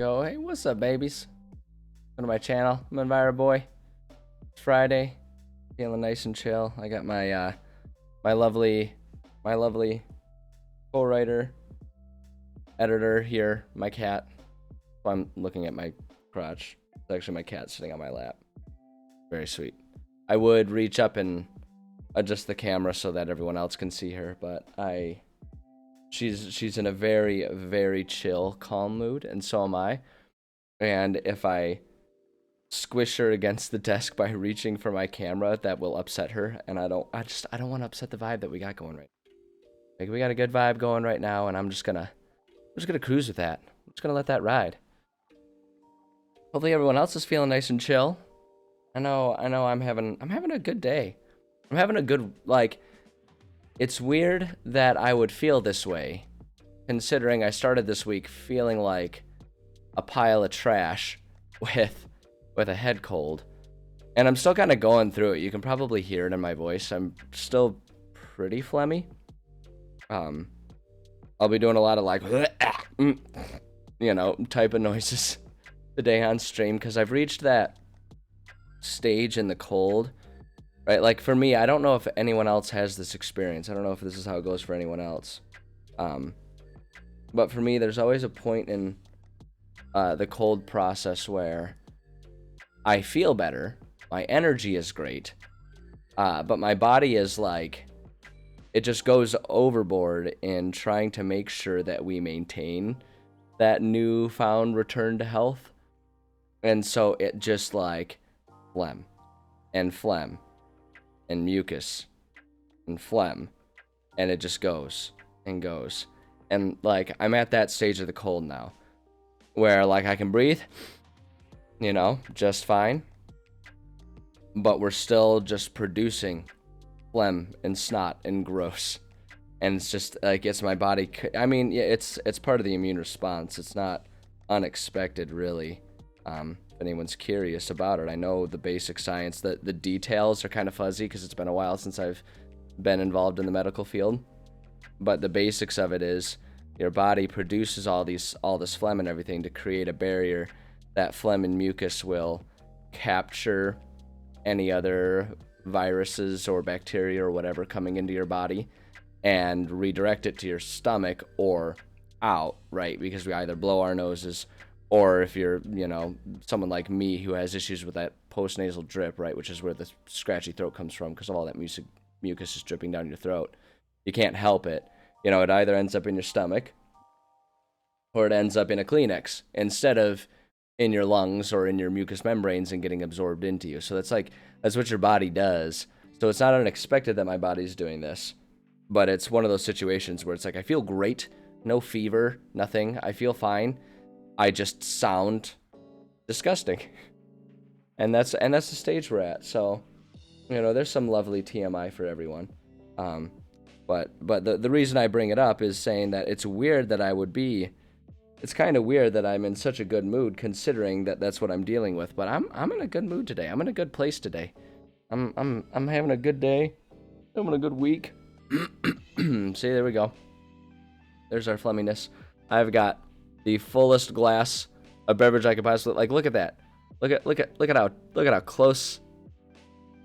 Go, hey, what's up, babies? Welcome to my channel. I'm Enviro Boy. It's Friday, feeling nice and chill. I got my my lovely co-writer, editor here, my cat. So I'm looking at my crotch. It's actually my cat sitting on my lap. Very sweet. I would reach up and adjust the camera so that everyone else can see her, but she's in a very, very chill, calm mood, and so am I. And if I squish her against the desk by reaching for my camera, that will upset her, and I don't want to upset the vibe that we got going right now. Like, we got a good vibe going right now, and I'm just gonna cruise with that. I'm just gonna let that ride. Hopefully everyone else is feeling nice and chill. I know I'm having a good day. I'm having a good, like, it's weird that I would feel this way, considering I started this week feeling like a pile of trash with a head cold. And I'm still kind of going through it. You can probably hear it in my voice. I'm still pretty phlegmy. I'll be doing a lot of like, you know, type of noises today on stream because I've reached that stage in the cold, right? Like for me, I don't know if anyone else has this experience. I don't know if this is how it goes for anyone else. But for me, there's always a point in the cold process where I feel better, my energy is great, but my body is like, it just goes overboard in trying to make sure that we maintain that newfound return to health. And so it just like phlegm and mucus and phlegm, and it just goes and goes. And like, I'm at that stage of the cold now where like I can breathe, you know, just fine, but we're still just producing phlegm and snot and gross. And it's just like, it's my body. I mean, yeah, it's part of the immune response. It's not unexpected, really. If anyone's curious about it, I know the basic science, that the details are kind of fuzzy because it's been a while since I've been involved in the medical field. But the basics of it is your body produces all this phlegm and everything to create a barrier. That phlegm and mucus will capture any other viruses or bacteria or whatever coming into your body and redirect it to your stomach or out, right? Because we either blow our noses, or if you're, you know, someone like me who has issues with that postnasal drip, right, which is where the scratchy throat comes from because of all that mucus is dripping down your throat. You can't help it. You know, it either ends up in your stomach or it ends up in a Kleenex instead of in your lungs or in your mucous membranes and getting absorbed into you. So that's what your body does. So it's not unexpected that my body's doing this, but it's one of those situations where it's like, I feel great, no fever, nothing. I feel fine. I just sound disgusting. And that's the stage we're at. So, you know, there's some lovely TMI for everyone. But the reason I bring it up is saying that it's weird that it's kind of weird that I'm in such a good mood considering that that's what I'm dealing with. But I'm in a good mood today. I'm in a good place today. I'm having a good day. I'm having a good week. See, there we go. There's our phlegminess. I've got the fullest glass of beverage I could possibly, like, look at that. Look at how close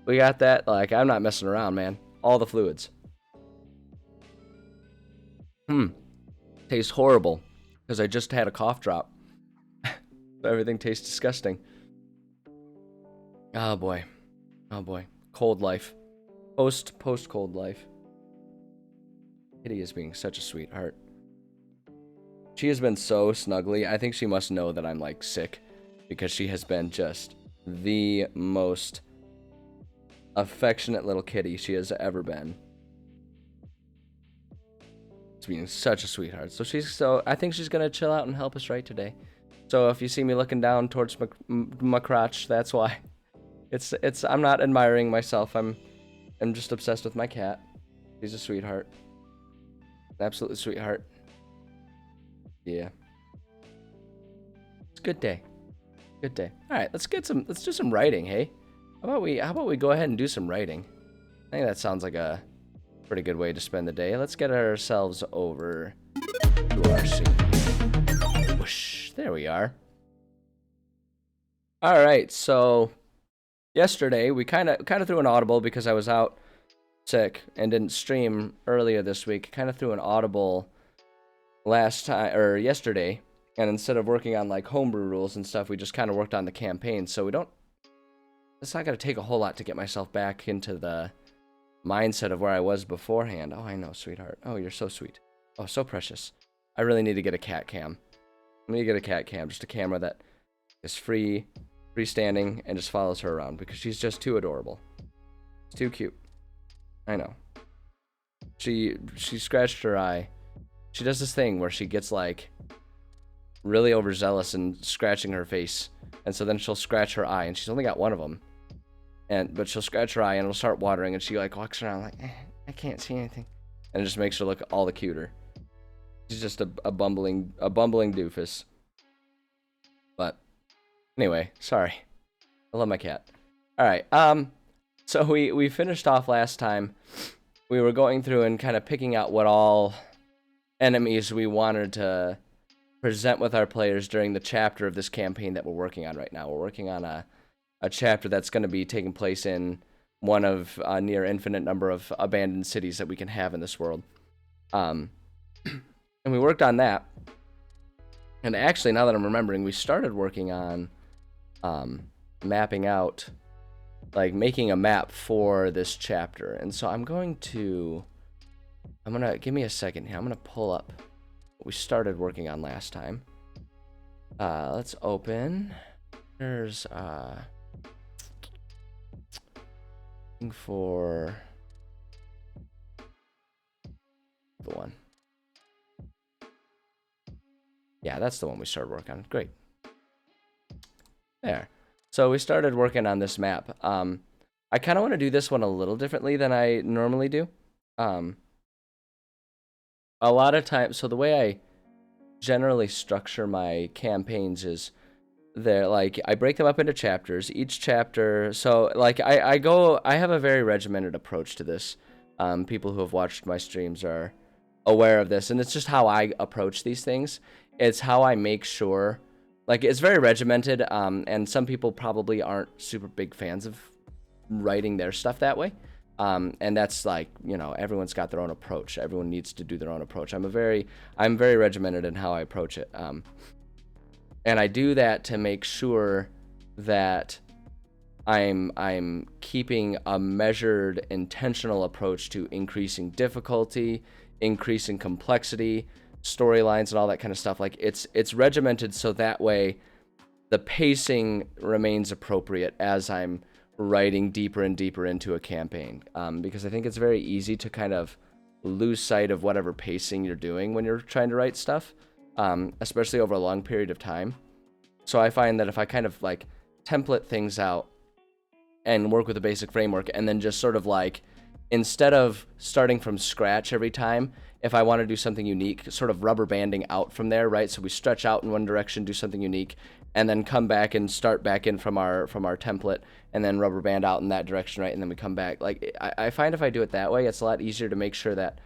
we got that. Like, I'm not messing around, man. All the fluids. Tastes horrible because I just had a cough drop. Everything tastes disgusting. Oh boy. Cold life. Post cold life. Kitty is being such a sweetheart. She has been so snuggly. I think she must know that I'm like sick because she has been just the most affectionate little kitty she has ever been. It's being such a sweetheart. So I think she's gonna chill out and help us right today. So if you see me looking down towards my crotch, that's why. I'm not admiring myself. I'm just obsessed with my cat. She's a sweetheart. Absolutely sweetheart. Yeah. It's a good day. Good day. All right, let's do some writing, hey? How about we go ahead and do some writing? I think that sounds like a pretty good way to spend the day. Let's get ourselves over to our scene. Whoosh, there we are. All right, so yesterday we kind of threw an audible because I was out sick and didn't stream earlier this week. Kind of threw an audible last time or yesterday, and instead of working on like homebrew rules and stuff, we just kind of worked on the campaign. So we don't. It's not gonna take a whole lot to get myself back into the mindset of where I was beforehand. Oh, I know, sweetheart. Oh, you're so sweet. Oh, so precious. I really need to get a cat cam. I need to get a cat cam, just a camera that is freestanding, and just follows her around because she's just too adorable. It's too cute. I know. She scratched her eye. She does this thing where she gets like really overzealous and scratching her face, and so then she'll scratch her eye, and she's only got one of them. But she'll scratch her eye and it'll start watering, and she like walks around like, I can't see anything, and it just makes her look all the cuter. She's just a bumbling doofus. But anyway, sorry. I love my cat. All right. So we finished off last time. We were going through and kind of picking out what all enemies we wanted to present with our players during the chapter of this campaign that we're working on right now. We're working on a chapter that's going to be taking place in one of a near infinite number of abandoned cities that we can have in this world. And we worked on that. And actually, now that I'm remembering, we started working on mapping out, like making a map for this chapter. And so give me a second here. I'm going to pull up what we started working on last time. Let's open. There's looking for the one. Yeah, that's the one we started working on. Great. There. So we started working on this map. I kind of want to do this one a little differently than I normally do. A lot of times, so the way I generally structure my campaigns is I break them up into chapters. Each chapter, so like I have a very regimented approach to this. People who have watched my streams are aware of this, and it's just how I approach these things. It's how I make sure, like, it's very regimented, and some people probably aren't super big fans of writing their stuff that way. And that's like, everyone's got their own approach. Everyone needs to do their own approach. I'm very regimented in how I approach it. And I do that to make sure that I'm keeping a measured, intentional approach to increasing difficulty, increasing complexity, storylines, and all that kind of stuff. Like, it's regimented so that way the pacing remains appropriate as I'm writing deeper and deeper into a campaign, because I think it's very easy to kind of lose sight of whatever pacing you're doing when you're trying to write stuff, especially over a long period of time. So I find that if I kind of like template things out and work with a basic framework, and then just sort of like, instead of starting from scratch every time, if I want to do something unique, sort of rubber banding out from there, right? So we stretch out in one direction, do something unique, and then come back and start back in from our template, and then rubber band out in that direction, right? And then we come back. Like, I find if I do it that way, it's a lot easier to make sure that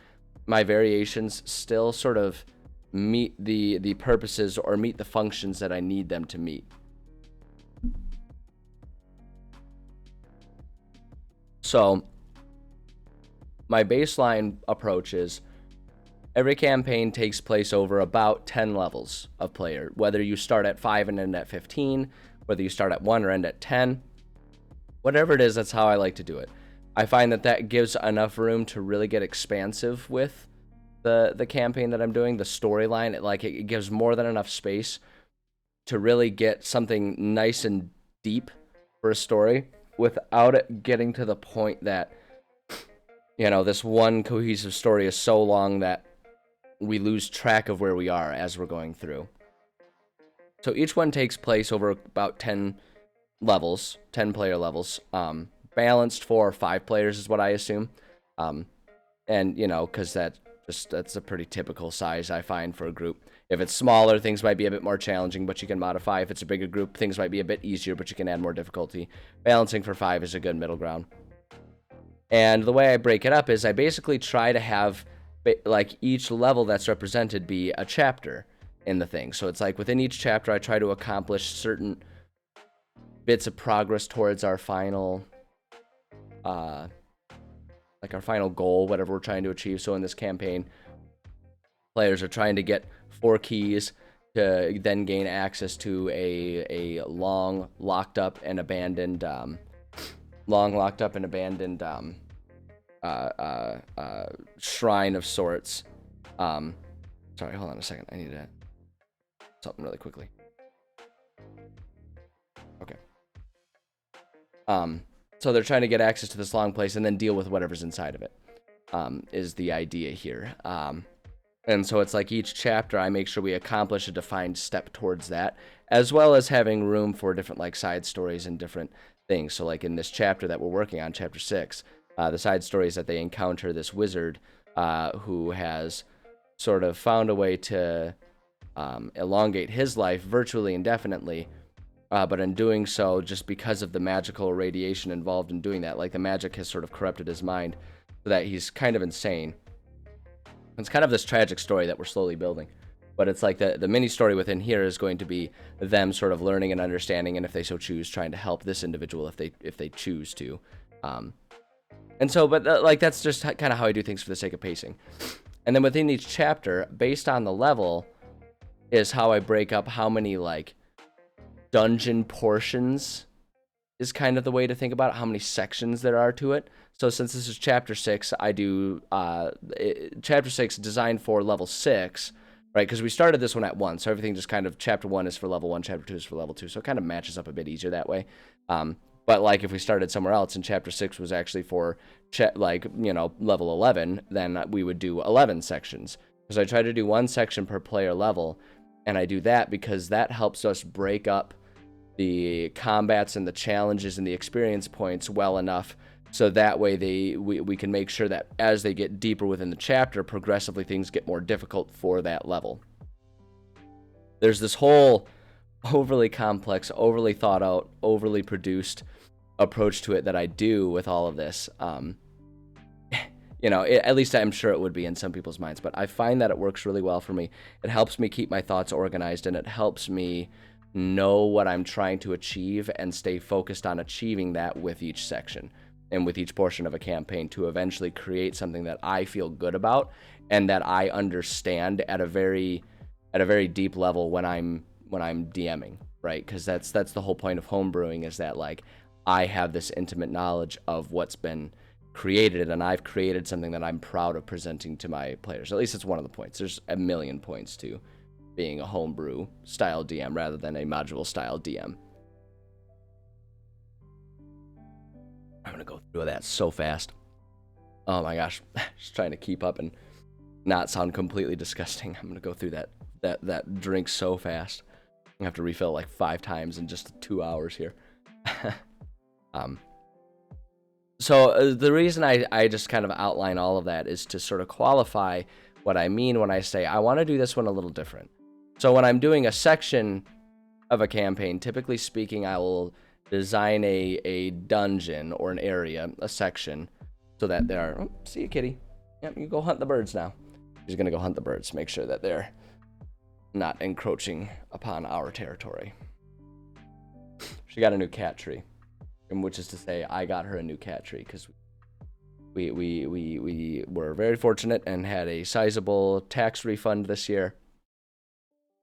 my variations still sort of meet the purposes or meet the functions that I need them to meet. So my baseline approach is every campaign takes place over about 10 levels of player, whether you start at 5 and end at 15, whether you start at 1 or end at 10, whatever it is, that's how I like to do it. I find that gives enough room to really get expansive with the campaign that I'm doing, the storyline. It gives more than enough space to really get something nice and deep for a story without it getting to the point that, this one cohesive story is so long that we lose track of where we are as we're going through. So each one takes place over about 10 levels, 10 player levels, balanced for 5 players is what I assume. And, because that's a pretty typical size I find for a group. If it's smaller, things might be a bit more challenging, but you can modify. If it's a bigger group, things might be a bit easier, but you can add more difficulty. Balancing for 5 is a good middle ground. And the way I break it up is I basically try to have like each level that's represented be a chapter in the thing. So it's like within each chapter I try to accomplish certain bits of progress towards our final, like our final goal, whatever we're trying to achieve. So in this campaign, players are trying to get 4 keys to then gain access to a long locked up and abandoned shrine of sorts. Sorry, hold on a second. I need to something really quickly. Okay. So they're trying to get access to this long place and then deal with whatever's inside of it. Is the idea here. And so it's like each chapter I make sure we accomplish a defined step towards that, as well as having room for different like side stories and different things. So like in this chapter that we're working on, chapter 6, the side story is that they encounter this wizard who has sort of found a way to elongate his life virtually indefinitely, but in doing so, just because of the magical radiation involved in doing that, like the magic has sort of corrupted his mind so that he's kind of insane. It's kind of this tragic story that we're slowly building, but it's like the mini story within here is going to be them sort of learning and understanding, and if they so choose, trying to help this individual if they choose to. And so, but like that's just kind of how I do things for the sake of pacing. And then within each chapter, based on the level, is how I break up how many like dungeon portions is kind of the way to think about it, how many sections there are to it. So since this is chapter 6, I do chapter 6 designed for level 6, right? Because we started this one at 1, so everything just kind of, chapter 1 is for level 1, chapter 2 is for level 2, so it kind of matches up a bit easier that way. But like if we started somewhere else and chapter 6 was actually for level 11, then we would do 11 sections. Because I try to do 1 section per player level, and I do that because that helps us break up the combats and the challenges and the experience points well enough so that way we can make sure that as they get deeper within the chapter, progressively things get more difficult for that level. There's this whole overly complex, overly thought out, overly produced approach to it that I do with all of this. At least I'm sure it would be in some people's minds, but I find that it works really well for me. It helps me keep my thoughts organized, and it helps me know what I'm trying to achieve and stay focused on achieving that with each section and with each portion of a campaign to eventually create something that I feel good about and that I understand at a very deep level when I'm DMing, right? Because that's the whole point of homebrewing, is that like I have this intimate knowledge of what's been created, and I've created something that I'm proud of presenting to my players. At least it's one of the points. There's a million points to being a homebrew style DM rather than a module style DM. I'm gonna go through that so fast. Oh my gosh, just trying to keep up and not sound completely disgusting. I'm gonna go through that drink so fast. I'm gonna have to refill like 5 times in just 2 hours here. So the reason I just kind of outline all of that is to sort of qualify what I mean when I say I want to do this one a little different. So when I'm doing a section of a campaign, typically speaking, I will design a dungeon or an area, a section, so that there are... Oh, see you, kitty. Yep, you go hunt the birds now. She's going to go hunt the birds, make sure that they're not encroaching upon our territory. She got a new cat tree, which is to say I got her a new cat tree because we were very fortunate and had a sizable tax refund this year.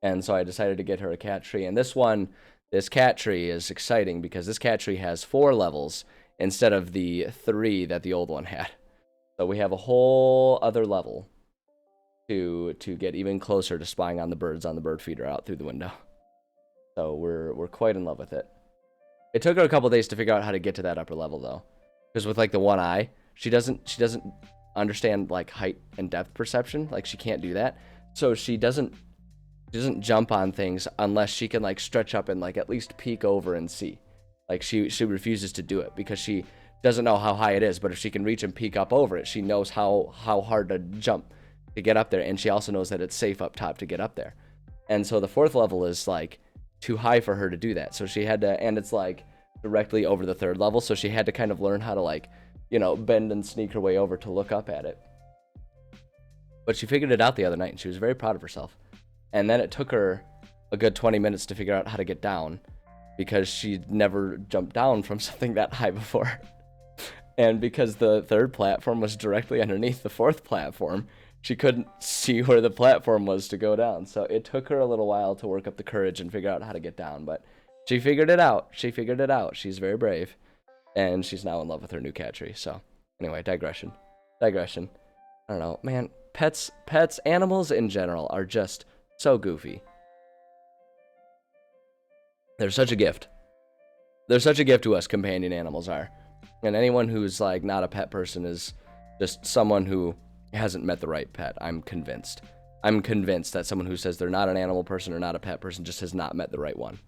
And so I decided to get her a cat tree. And this cat tree is exciting because this cat tree has 4 levels instead of the 3 that the old one had. So we have a whole other level to get even closer to spying on the birds on the bird feeder out through the window. So we're quite in love with it. It took her a couple days to figure out how to get to that upper level though, because with like the one eye, she doesn't understand like height and depth perception. Like she can't do that, so she doesn't jump on things unless she can like stretch up and like at least peek over and see. Like she refuses to do it because she doesn't know how high it is, but if she can reach and peek up over it, she knows how hard to jump to get up there, and she also knows that it's safe up top to get up there. And so the 4th level is like too high for her to do that, so she had to, and it's like directly over the 3rd level, so she had to kind of learn how to like, bend and sneak her way over to look up at it. But she figured it out the other night, and she was very proud of herself. And then it took her a good 20 minutes to figure out how to get down. because she'd never jumped down from something that high before. And because the third platform was directly underneath the fourth platform, she couldn't see where the platform was to go down. So it took her a little while to work up the courage and figure out how to get down. But she figured it out. She's very brave. And she's now in love with her new cat tree. So anyway, digression. I don't know. Man, pets, animals in general are just so goofy. They're such a gift. They're such a gift to us, companion animals are. And anyone who's like not a pet person is just someone who hasn't met the right pet. I'm convinced that someone who says they're not an animal person or not a pet person just has not met the right one.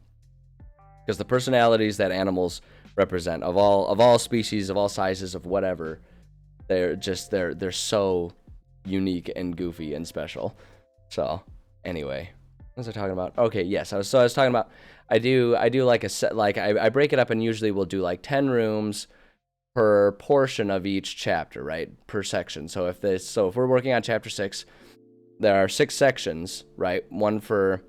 Because the personalities that animals represent, of all species, of all sizes, of whatever, they're so unique and goofy and special. So anyway, what was I talking about? Okay, yes, I was talking about I do like a set, like I break it up, and usually we'll do like 10 rooms per portion of each chapter, right? Per section. So if we're working on chapter 6, there are 6 sections, right? One for,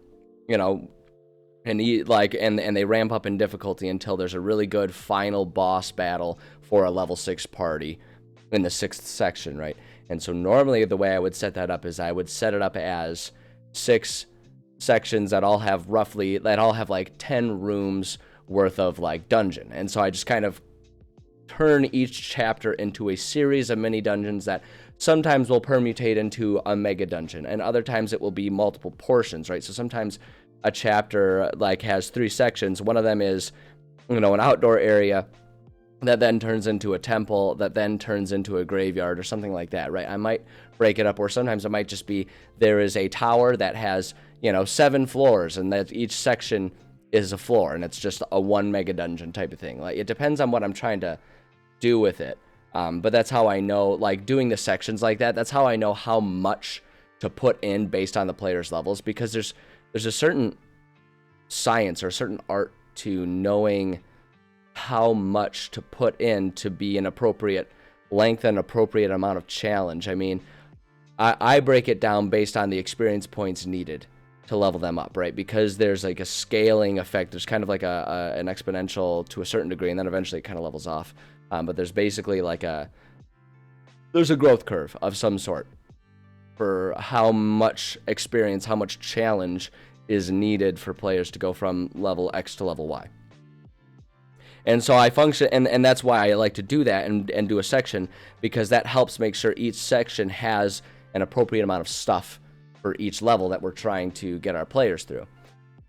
and they ramp up in difficulty until there's a really good final boss battle for a level 6 party in the 6th section, right? And so normally the way I would set that up is I would set it up as 6 sections that all have like 10 rooms worth of like dungeon. And so I just kind of turn each chapter into a series of mini dungeons that sometimes will permutate into a mega dungeon, and other times it will be multiple portions, right? So sometimes a chapter like has 3 sections. One of them is, an outdoor area that then turns into a temple, that then turns into a graveyard or something like that, right? I might break it up, or sometimes it might just be there is a tower that has, 7 floors, and that each section is a floor, and it's just a 1 mega dungeon type of thing. Like, it depends on what I'm trying to do with it. But that's how I know, like, doing the sections like that, that's how I know how much to put in based on the player's levels, because there's a certain science or a certain art to knowing how much to put in to be an appropriate length and appropriate amount of challenge. I mean, I break it down based on the experience points needed to level them up, right? Because there's like a scaling effect. There's kind of like an exponential to a certain degree, and then eventually it kind of levels off. But there's basically like there's a growth curve of some sort for how much experience, how much challenge is needed for players to go from level X to level Y. And so I function, and that's why I like to do that and do a section, because that helps make sure each section has an appropriate amount of stuff for each level that we're trying to get our players through.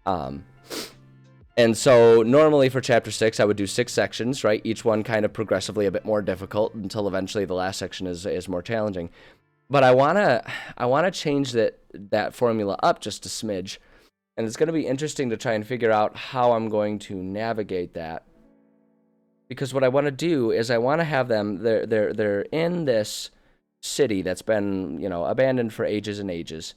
And so normally for chapter 6, I would do 6 sections, right? Each one kind of progressively a bit more difficult until eventually the last section is more challenging. But I wanna change that formula up just a smidge, and it's gonna be interesting to try and figure out how I'm going to navigate that. Because what I want to do is I want to have them, they're in this city that's been, abandoned for ages and ages.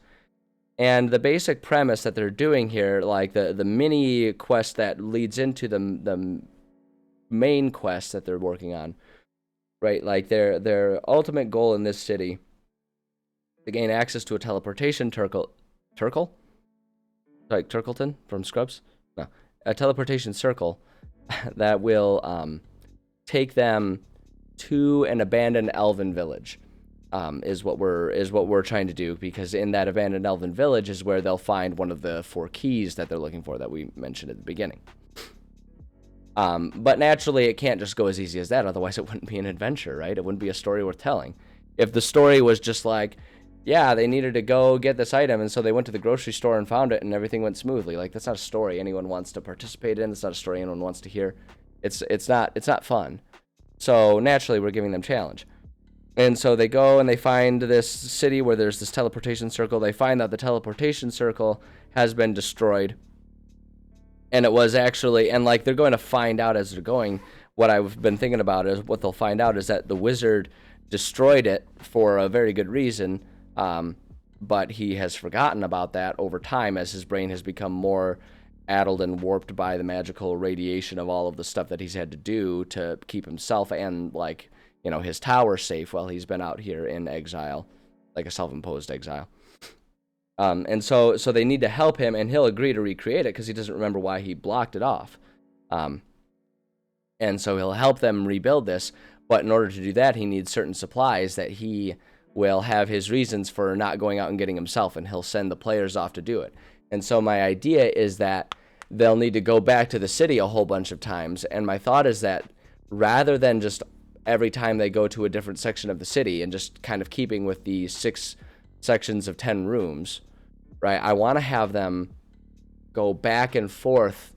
And the basic premise that they're doing here, like the mini quest that leads into the main quest that they're working on, right? Like their ultimate goal in this city, to gain access to a teleportation Turkle? Like Turkleton from Scrubs? No. A teleportation circle that will take them to an abandoned elven village, is what we're trying to do, because in that abandoned elven village is where they'll find one of the 4 keys that they're looking for that we mentioned at the beginning. But naturally, it can't just go as easy as that, otherwise it wouldn't be an adventure, right? It wouldn't be a story worth telling. If the story was just like, yeah, they needed to go get this item, and so they went to the grocery store and found it, and everything went smoothly. Like, that's not a story anyone wants to participate in. It's not a story anyone wants to hear. It's not fun. So naturally, we're giving them challenge. And so they go and they find this city where there's this teleportation circle. They find that the teleportation circle has been destroyed. And it was actually, and like they're going to find out as they're going, what I've been thinking about is what they'll find out is that the wizard destroyed it for a very good reason. But he has forgotten about that over time as his brain has become more addled and warped by the magical radiation of all of the stuff that he's had to do to keep himself and, like, his tower safe while he's been out here in exile, like a self-imposed exile. And so they need to help him, and he'll agree to recreate it because he doesn't remember why he blocked it off. And so he'll help them rebuild this, but in order to do that, he needs certain supplies that he will have his reasons for not going out and getting himself, and he'll send the players off to do it. And so my idea is that they'll need to go back to the city a whole bunch of times, and my thought is that rather than just every time they go to a different section of the city and just kind of keeping with the 6 sections of 10 rooms, right, I want to have them go back and forth,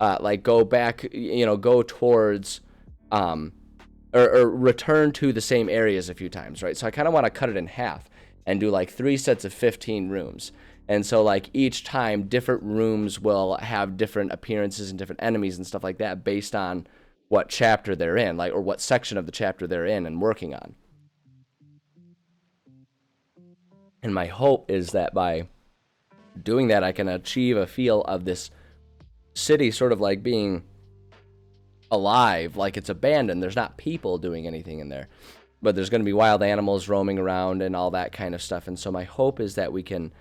like go back, go towards, or return to the same areas a few times, right? So I kind of want to cut it in half and do like 3 sets of 15 rooms. And so like each time different rooms will have different appearances and different enemies and stuff like that based on what chapter they're in, like, or what section of the chapter they're in and working on. And my hope is that by doing that, I can achieve a feel of this city sort of like being alive, like it's abandoned. There's not people doing anything in there, but there's going to be wild animals roaming around and all that kind of stuff. And so my hope is that we can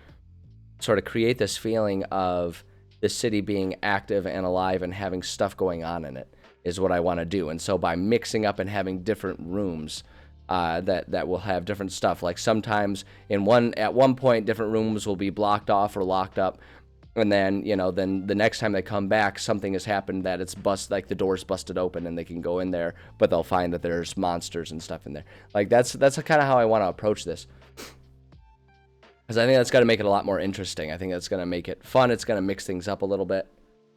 sort of create this feeling of the city being active and alive and having stuff going on in it is what I want to do. And so by mixing up and having different rooms that will have different stuff, like sometimes at one point different rooms will be blocked off or locked up, and then then the next time they come back, something has happened that it's like the door's busted open and they can go in there, but they'll find that there's monsters and stuff in there. Like that's kind of how I want to approach this, because I think that's going to make it a lot more interesting. I think that's going to make it fun. It's going to mix things up a little bit,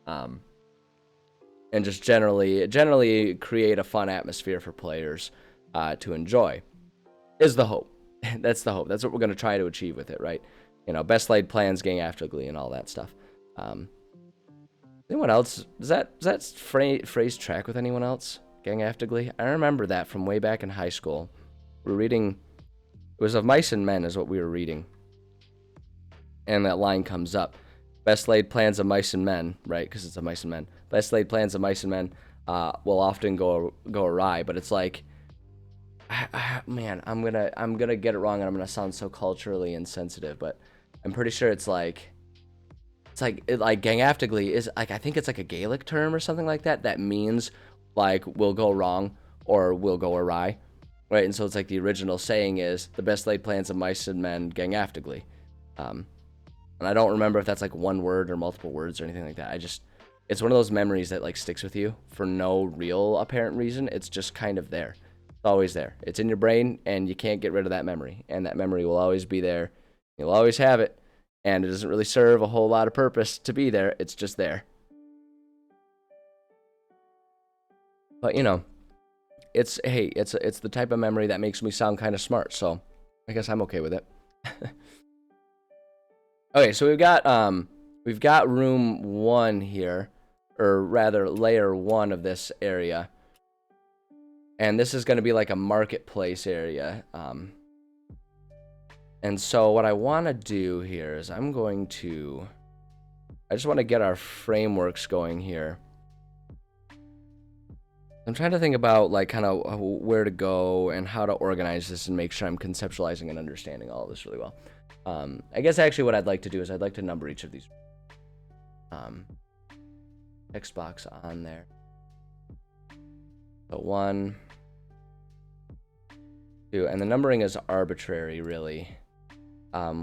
and just generally create a fun atmosphere for players to enjoy, is the hope. That's the hope. That's what we're going to try to achieve with it, right? Best laid plans, gang after glee, and all that stuff. Anyone else? Does that phrase track with anyone else? Gang after glee? I remember that from way back in high school. We were reading, it was Of Mice and Men is what we were reading. And that line comes up. Best laid plans of mice and men, right? Because it's of mice and men. Best laid plans of mice and men will often go awry, but it's like, man, I'm gonna get it wrong, and I'm gonna sound so culturally insensitive, but I'm pretty sure it's like gang after glee is like, I think it's like a Gaelic term or something like that that means like will go wrong or will go awry, right? And so it's like the original saying is the best laid plans of mice and men gang after glee. And I don't remember if that's like one word or multiple words or anything like that. It's one of those memories that like sticks with you for no real apparent reason. It's just kind of there. It's always there. It's in your brain, and you can't get rid of that memory. And that memory will always be there. You'll always have it. And it doesn't really serve a whole lot of purpose to be there. It's just there. But it's the type of memory that makes me sound kind of smart. So I guess I'm okay with it. Okay, so we've got room 1 here, or rather layer 1 of this area. And this is going to be like a marketplace area. And so what I want to do here is I just want to get our frameworks going here. I'm trying to think about like kind of where to go and how to organize this and make sure I'm conceptualizing and understanding all of this really well. I guess actually what I'd like to do is I'd like to number each of these. Text box on there. So 1, 2, and the numbering is arbitrary, really.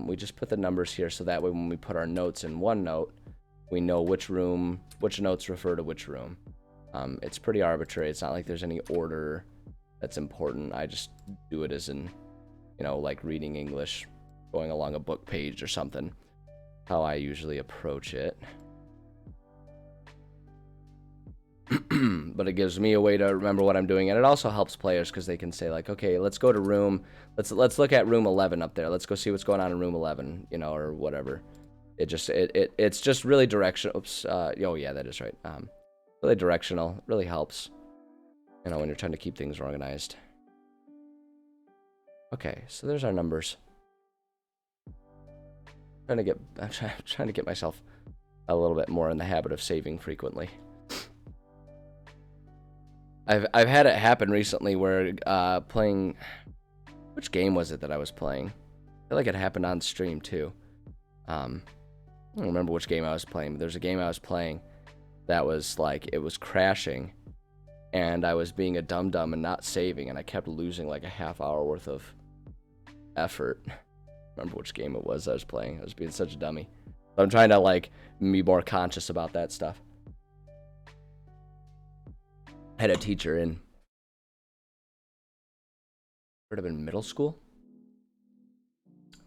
We just put the numbers here so that way when we put our notes in OneNote, we know which notes refer to which room. It's pretty arbitrary. It's not like there's any order that's important. I just do it as in, like reading English, going along a book page or something. How I usually approach it. But it gives me a way to remember what I'm doing, and it also helps players because they can say like, okay, let's go to let's look at room 11 up there. Let's go see what's going on in room 11, or whatever. It's just really directional. Oops. Oh yeah, that is right. Really directional. Really helps. When you're trying to keep things organized. Okay, so there's our numbers. I'm trying to get myself a little bit more in the habit of saving frequently. I've had it happen recently where playing, which game was it that I was playing? I feel like it happened on stream too. I don't remember which game I was playing, but there's a game I was playing that was like, it was crashing, and I was being a dum-dum and not saving, and I kept losing like a half hour worth of effort. I remember which game it was I was playing. I was being such a dummy. So I'm trying to like be more conscious about that stuff. I had a teacher in, would have been middle school.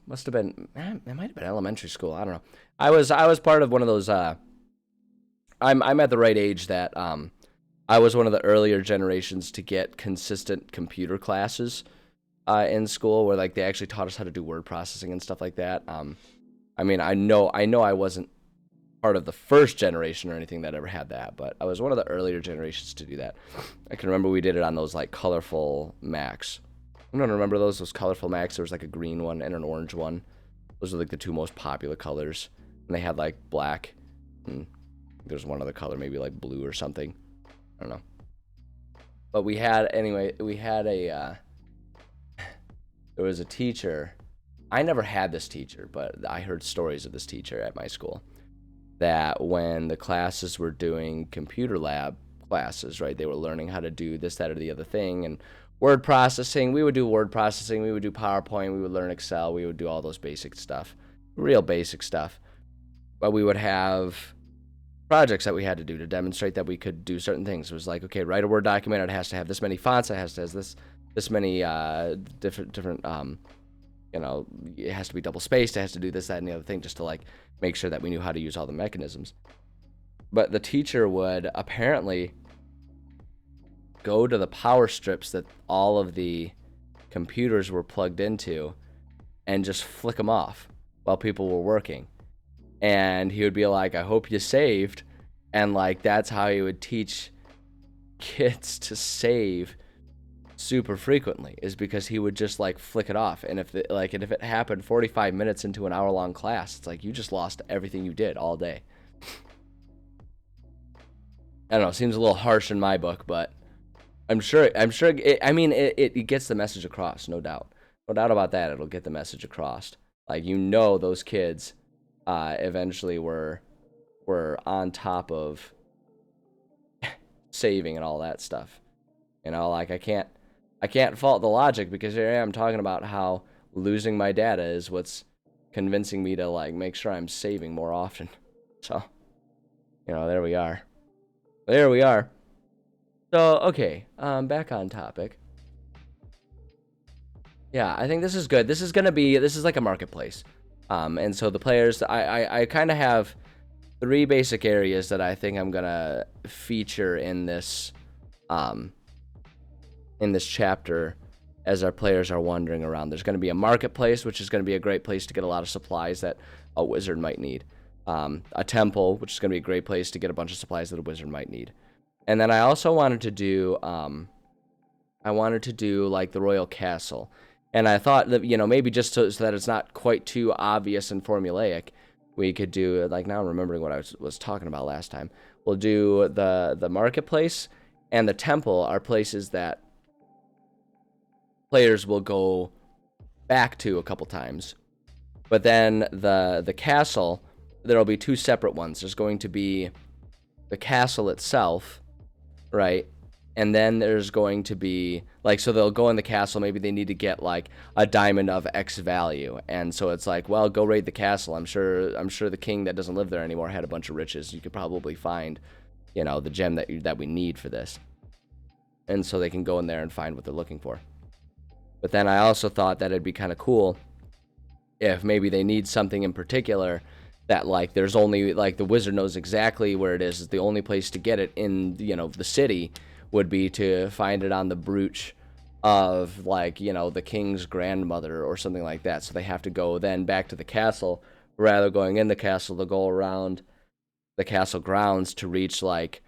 Must have been, it might have been elementary school. I don't know. I was part of one of those. I'm at the right age that I was one of the earlier generations to get consistent computer classes in school, where like they actually taught us how to do word processing and stuff like that. I mean, I know I wasn't part of the first generation or anything that ever had that, but I was one of the earlier generations to do that. I can remember we did it on those like colorful Macs. I don't remember those colorful Macs. There was like a green one and an orange one. Those were like the two most popular colors. And they had like black, and there's one other color, maybe like blue or something. I don't know. But we had a, there was a teacher. I never had this teacher, but I heard stories of this teacher at my school. That when the classes were doing computer lab classes, right, they were learning how to do this, that, or the other thing, and word processing. We would do word processing. We would do PowerPoint. We would learn Excel. We would do all those basic stuff, real basic stuff. But we would have projects that we had to do to demonstrate that we could do certain things. It was like, okay, write a Word document. It has to have this many fonts. It has to have this many different you know, it has to be double spaced. It has to do this, that, and the other thing, just to like make sure that we knew how to use all the mechanisms. But the teacher would apparently go to the power strips that all of the computers were plugged into and just flick them off while people were working. And he would be like, I hope you saved. And like, that's how he would teach kids to save super frequently, is because he would just like flick it off. And if it happened 45 minutes into an hour-long class, it's like you just lost everything you did all day. I don't know, it seems a little harsh in my book, but I'm sure it gets the message across, no doubt about that. It'll get the message across. Like, you know, those kids eventually were on top of saving and all that stuff. You know, like, I can't fault the logic, because here I am talking about how losing my data is what's convincing me to like make sure I'm saving more often. So, you know, there we are. So, okay, back on topic. Yeah, I think this is good. This is like a marketplace. And so the players, I kind of have 3 basic areas that I think I'm gonna feature in this chapter as our players are wandering around. There's going to be a marketplace, which is going to be a great place to get a lot of supplies that a wizard might need. A temple, which is going to be a great place to get a bunch of supplies that a wizard might need. And then I also wanted to do, like the royal castle. And I thought that, you know, maybe just so that it's not quite too obvious and formulaic, we could do, like, now I'm remembering what I was talking about last time. We'll do the marketplace and the temple are places that players will go back to a couple times. But then the castle, there'll be 2 separate ones. There's going to be the castle itself, right? And then there's going to be, like, so they'll go in the castle, maybe they need to get, like, a diamond of X value. And so it's like, well, go raid the castle. I'm sure the king that doesn't live there anymore had a bunch of riches. You could probably find, you know, the gem that we need for this. And so they can go in there and find what they're looking for. But then I also thought that it'd be kind of cool if maybe they need something in particular that, like, there's only, like, the wizard knows exactly where it is. The only place to get it in, you know, the city would be to find it on the brooch of, like, you know, the king's grandmother or something like that. So they have to go then back to the castle. Rather going in the castle, they'll go around the castle grounds to reach, like,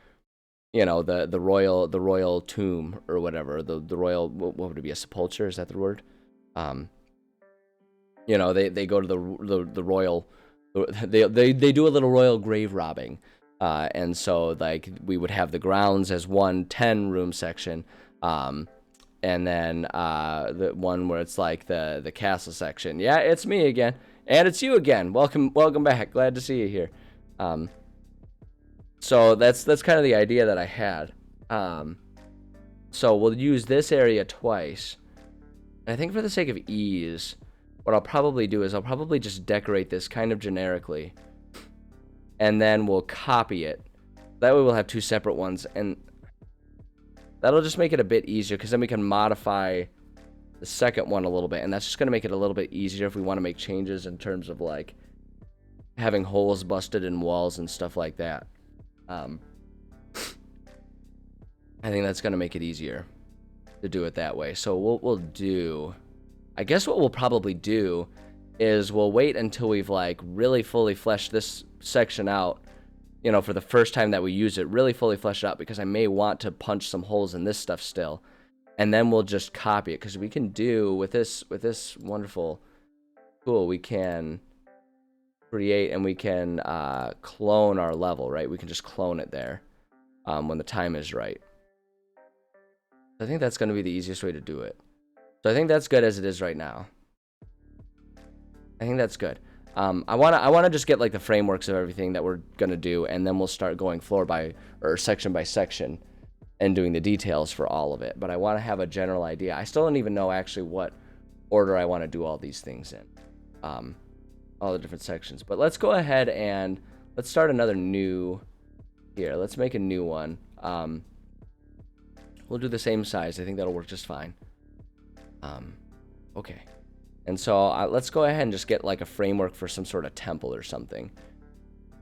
you know, the royal tomb or whatever. The royal, what would it be, a sepulcher? Is that the word? You know, they go to the royal, they do a little royal grave robbing. And so, like, we would have the grounds as one 10-room section, and then the one where it's like the castle section. Yeah, it's me again, and it's you again. Welcome back. Glad to see you here. So that's kind of the idea that I had. So we'll use this area twice. And I think for the sake of ease, what I'll probably do is I'll probably just decorate this kind of generically. And then we'll copy it. That way we'll have two separate ones. And that'll just make it a bit easier, because then we can modify the second one a little bit. And that's just going to make it a little bit easier if we want to make changes in terms of like having holes busted in walls and stuff like that. I think that's going to make it easier to do it that way. So we'll do, I guess what we'll probably do is we'll wait until we've like really fully fleshed this section out, you know, for the first time that we use it, really fully flesh it out, because I may want to punch some holes in this stuff still. And then we'll just copy it, because we can do with this wonderful tool, we can create and we can clone our level, right? We can just clone it there when the time is right. I think that's going to be the easiest way to do it. So I think that's good as it is right now. I think that's good. I wanna just get like the frameworks of everything that we're gonna do, and then we'll start going floor by or section by section and doing the details for all of it. But I want to have a general idea. I still don't even know actually what order I want to do all these things in, all the different sections. But let's go ahead and let's start another new here. Let's make a new one. We'll do the same size. I think that'll work just fine. Okay. And so let's go ahead and just get like a framework for some sort of temple or something.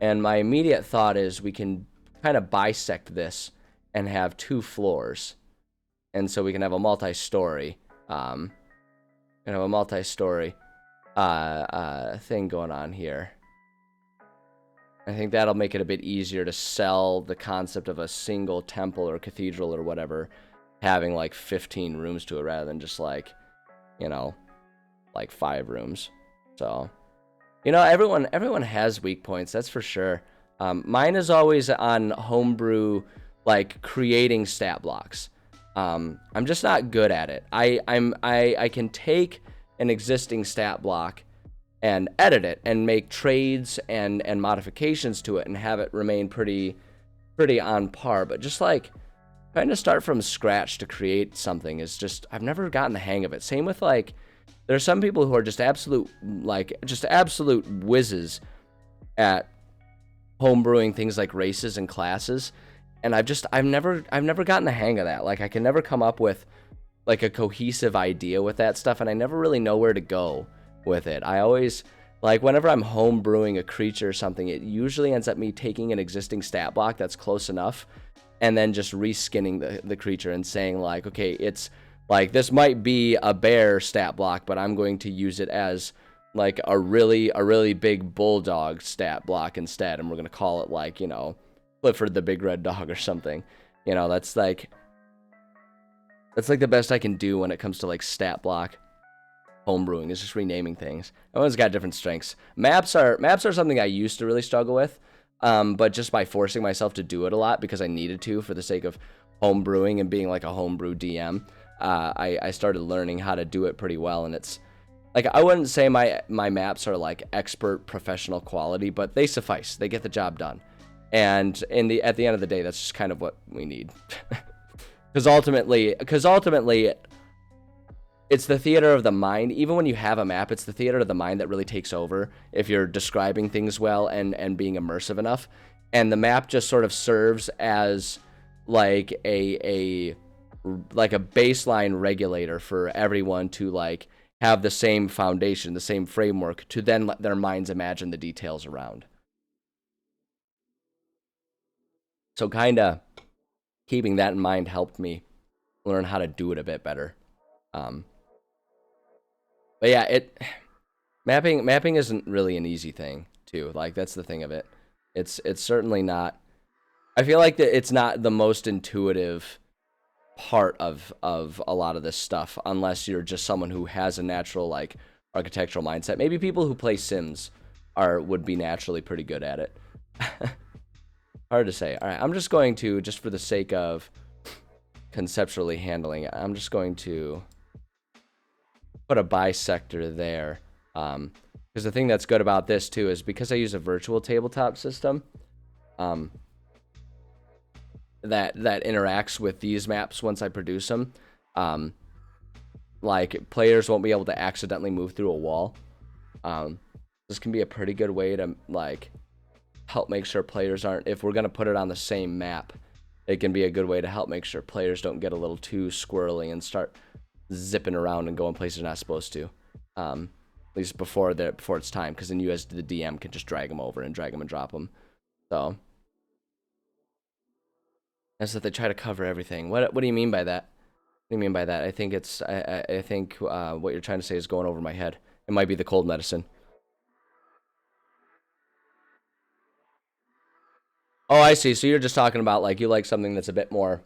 And my immediate thought is we can kind of bisect this and have two floors. And so we can have a multi-story, thing going on here. I think that'll make it a bit easier to sell the concept of a single temple or cathedral or whatever having like 15 rooms to it, rather than just like, you know, like 5 rooms. So, you know, everyone has weak points, that's for sure. Mine is always on homebrew, like creating stat blocks. I'm just not good at it. I can take an existing stat block and edit it and make trades and modifications to it and have it remain pretty on par. But just like trying to start from scratch to create something is just, I've never gotten the hang of it. Same with like, there are some people who are just absolute whizzes at homebrewing things like races and classes. And I've never gotten the hang of that. Like, I can never come up with like a cohesive idea with that stuff, and I never really know where to go with it. I always, like, whenever I'm home brewing a creature or something, it usually ends up me taking an existing stat block that's close enough and then just reskinning the creature and saying like, okay, it's like, this might be a bear stat block, but I'm going to use it as like a really big bulldog stat block instead, and we're going to call it like, you know, Clifford the Big Red Dog or something. You know, that's like the best I can do when it comes to like stat block homebrewing, is just renaming things. Everyone's got different strengths. Maps are something I used to really struggle with, but just by forcing myself to do it a lot because I needed to for the sake of homebrewing and being like a homebrew DM, I started learning how to do it pretty well. And it's like, I wouldn't say my maps are like expert professional quality, but they suffice. They get the job done. And at the end of the day, that's just kind of what we need. Because ultimately, it's the theater of the mind. Even when you have a map, it's the theater of the mind that really takes over if you're describing things well and being immersive enough. And the map just sort of serves as like a baseline regulator for everyone to like have the same foundation, the same framework, to then let their minds imagine the details around. So kind of keeping that in mind helped me learn how to do it a bit better. But yeah, mapping isn't really an easy thing too. Like, that's the thing of it. It's certainly not. I feel like that it's not the most intuitive part of a lot of this stuff, unless you're just someone who has a natural like architectural mindset. Maybe people who play Sims would be naturally pretty good at it. Hard to say. All right, I'm just going to, just for the sake of conceptually handling it, I'm just going to put a bisector there. Because the thing that's good about this too is because I use a virtual tabletop system, that interacts with these maps once I produce them. Like players won't be able to accidentally move through a wall. This can be a pretty good way to like help make sure players aren't, if we're going to put it on the same map, it can be a good way to help make sure players don't get a little too squirrely and start zipping around and going places they're not supposed to. At least before it's time, because then you as the DM can just drag them over and drag them and drop them. So that's that they try to cover everything. What do you mean by that? What do you mean by that? I think it's I think what you're trying to say is going over my head. It might be the cold medicine. Oh, I see. So you're just talking about like you like something that's a bit more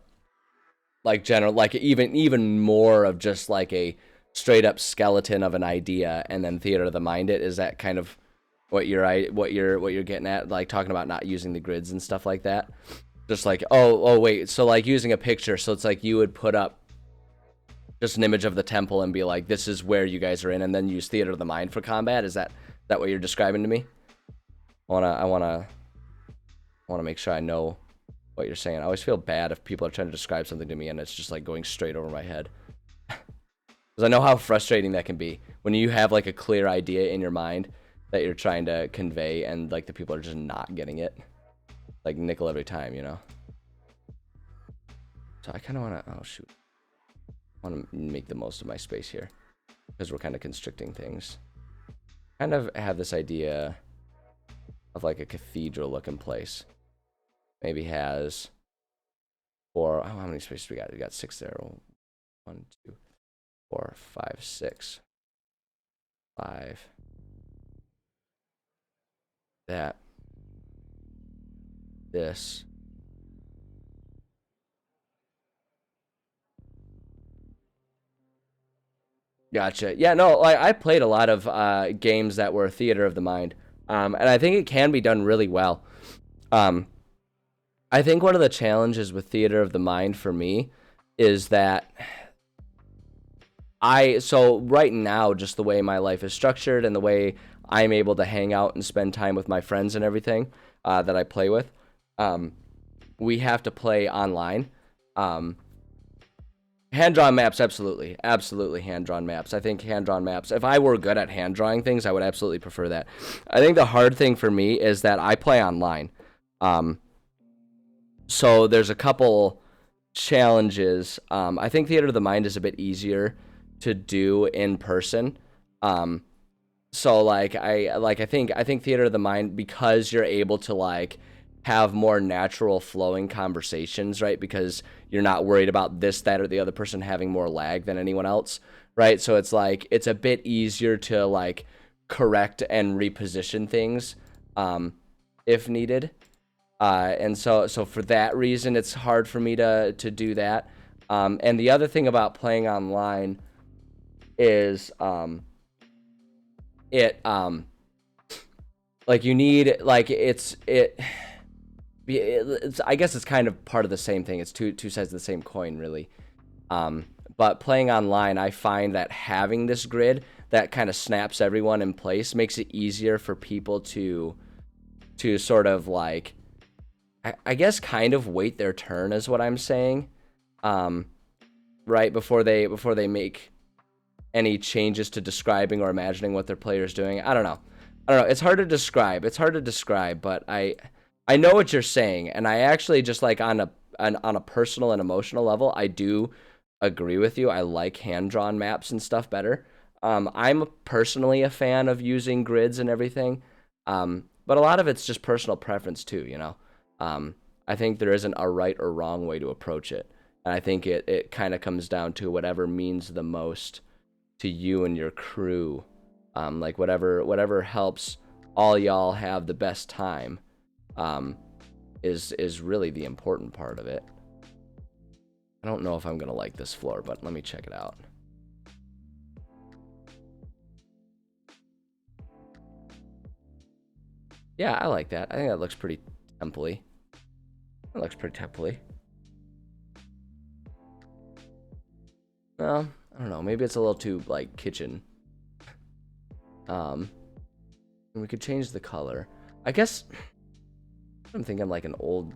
like general, like even more of just like a straight up skeleton of an idea, and then theater of the mind it. Is that kind of what you're getting at? Like talking about not using the grids and stuff like that. Just like oh wait, so like using a picture. So it's like you would put up just an image of the temple and be like, this is where you guys are in, and then use theater of the mind for combat. Is that what you're describing to me? I wanna make sure I know what you're saying. I always feel bad if people are trying to describe something to me and it's just like going straight over my head. Because I know how frustrating that can be when you have like a clear idea in your mind that you're trying to convey and like the people are just not getting it. Like nickel every time, you know? So I kind of want to, oh shoot. I want to make the most of my space here because we're kind of constricting things. Kind of have this idea of like a cathedral looking place. Maybe has four, oh, how many spaces we got? We got 6 there. 1, 2, 4, 5, 6. 5. That. This. Gotcha. Yeah, no, like I played a lot of games that were theater of the mind. And I think it can be done really well. I think one of the challenges with theater of the mind for me is that so right now, just the way my life is structured and the way I'm able to hang out and spend time with my friends and everything that I play with, we have to play online. Hand-drawn maps, absolutely. Absolutely hand-drawn maps. I think hand-drawn maps, if I were good at hand-drawing things, I would absolutely prefer that. I think the hard thing for me is that I play online. So there's a couple challenges. I think Theater of the Mind is a bit easier to do in person. So like I think Theater of the Mind, because you're able to like have more natural flowing conversations, right? Because you're not worried about this, that, or the other person having more lag than anyone else, right? So it's like it's a bit easier to like correct and reposition things if needed. And so for that reason, it's hard for me to do that. And the other thing about playing online is like you need like it's I guess it's kind of part of the same thing. It's two sides of the same coin, really. But playing online, I find that having this grid that kind of snaps everyone in place makes it easier for people to sort of like, I guess, kind of wait their turn is what I'm saying. Right before they make any changes to describing or imagining what their player is doing. I don't know. It's hard to describe. But I know what you're saying, and I actually just like on a personal and emotional level, I do agree with you. I like hand-drawn maps and stuff better. I'm personally a fan of using grids and everything, but a lot of it's just personal preference too, you know? I think there isn't a right or wrong way to approach it, and I think it kind of comes down to whatever means the most to you and your crew, like whatever helps all y'all have the best time. Is really the important part of it. I don't know if I'm gonna like this floor, but let me check it out. Yeah, I like that. I think that looks pretty temple-y. That looks pretty temple-y. Well, I don't know. Maybe it's a little too like kitchen. And we could change the color. I guess I'm thinking like an old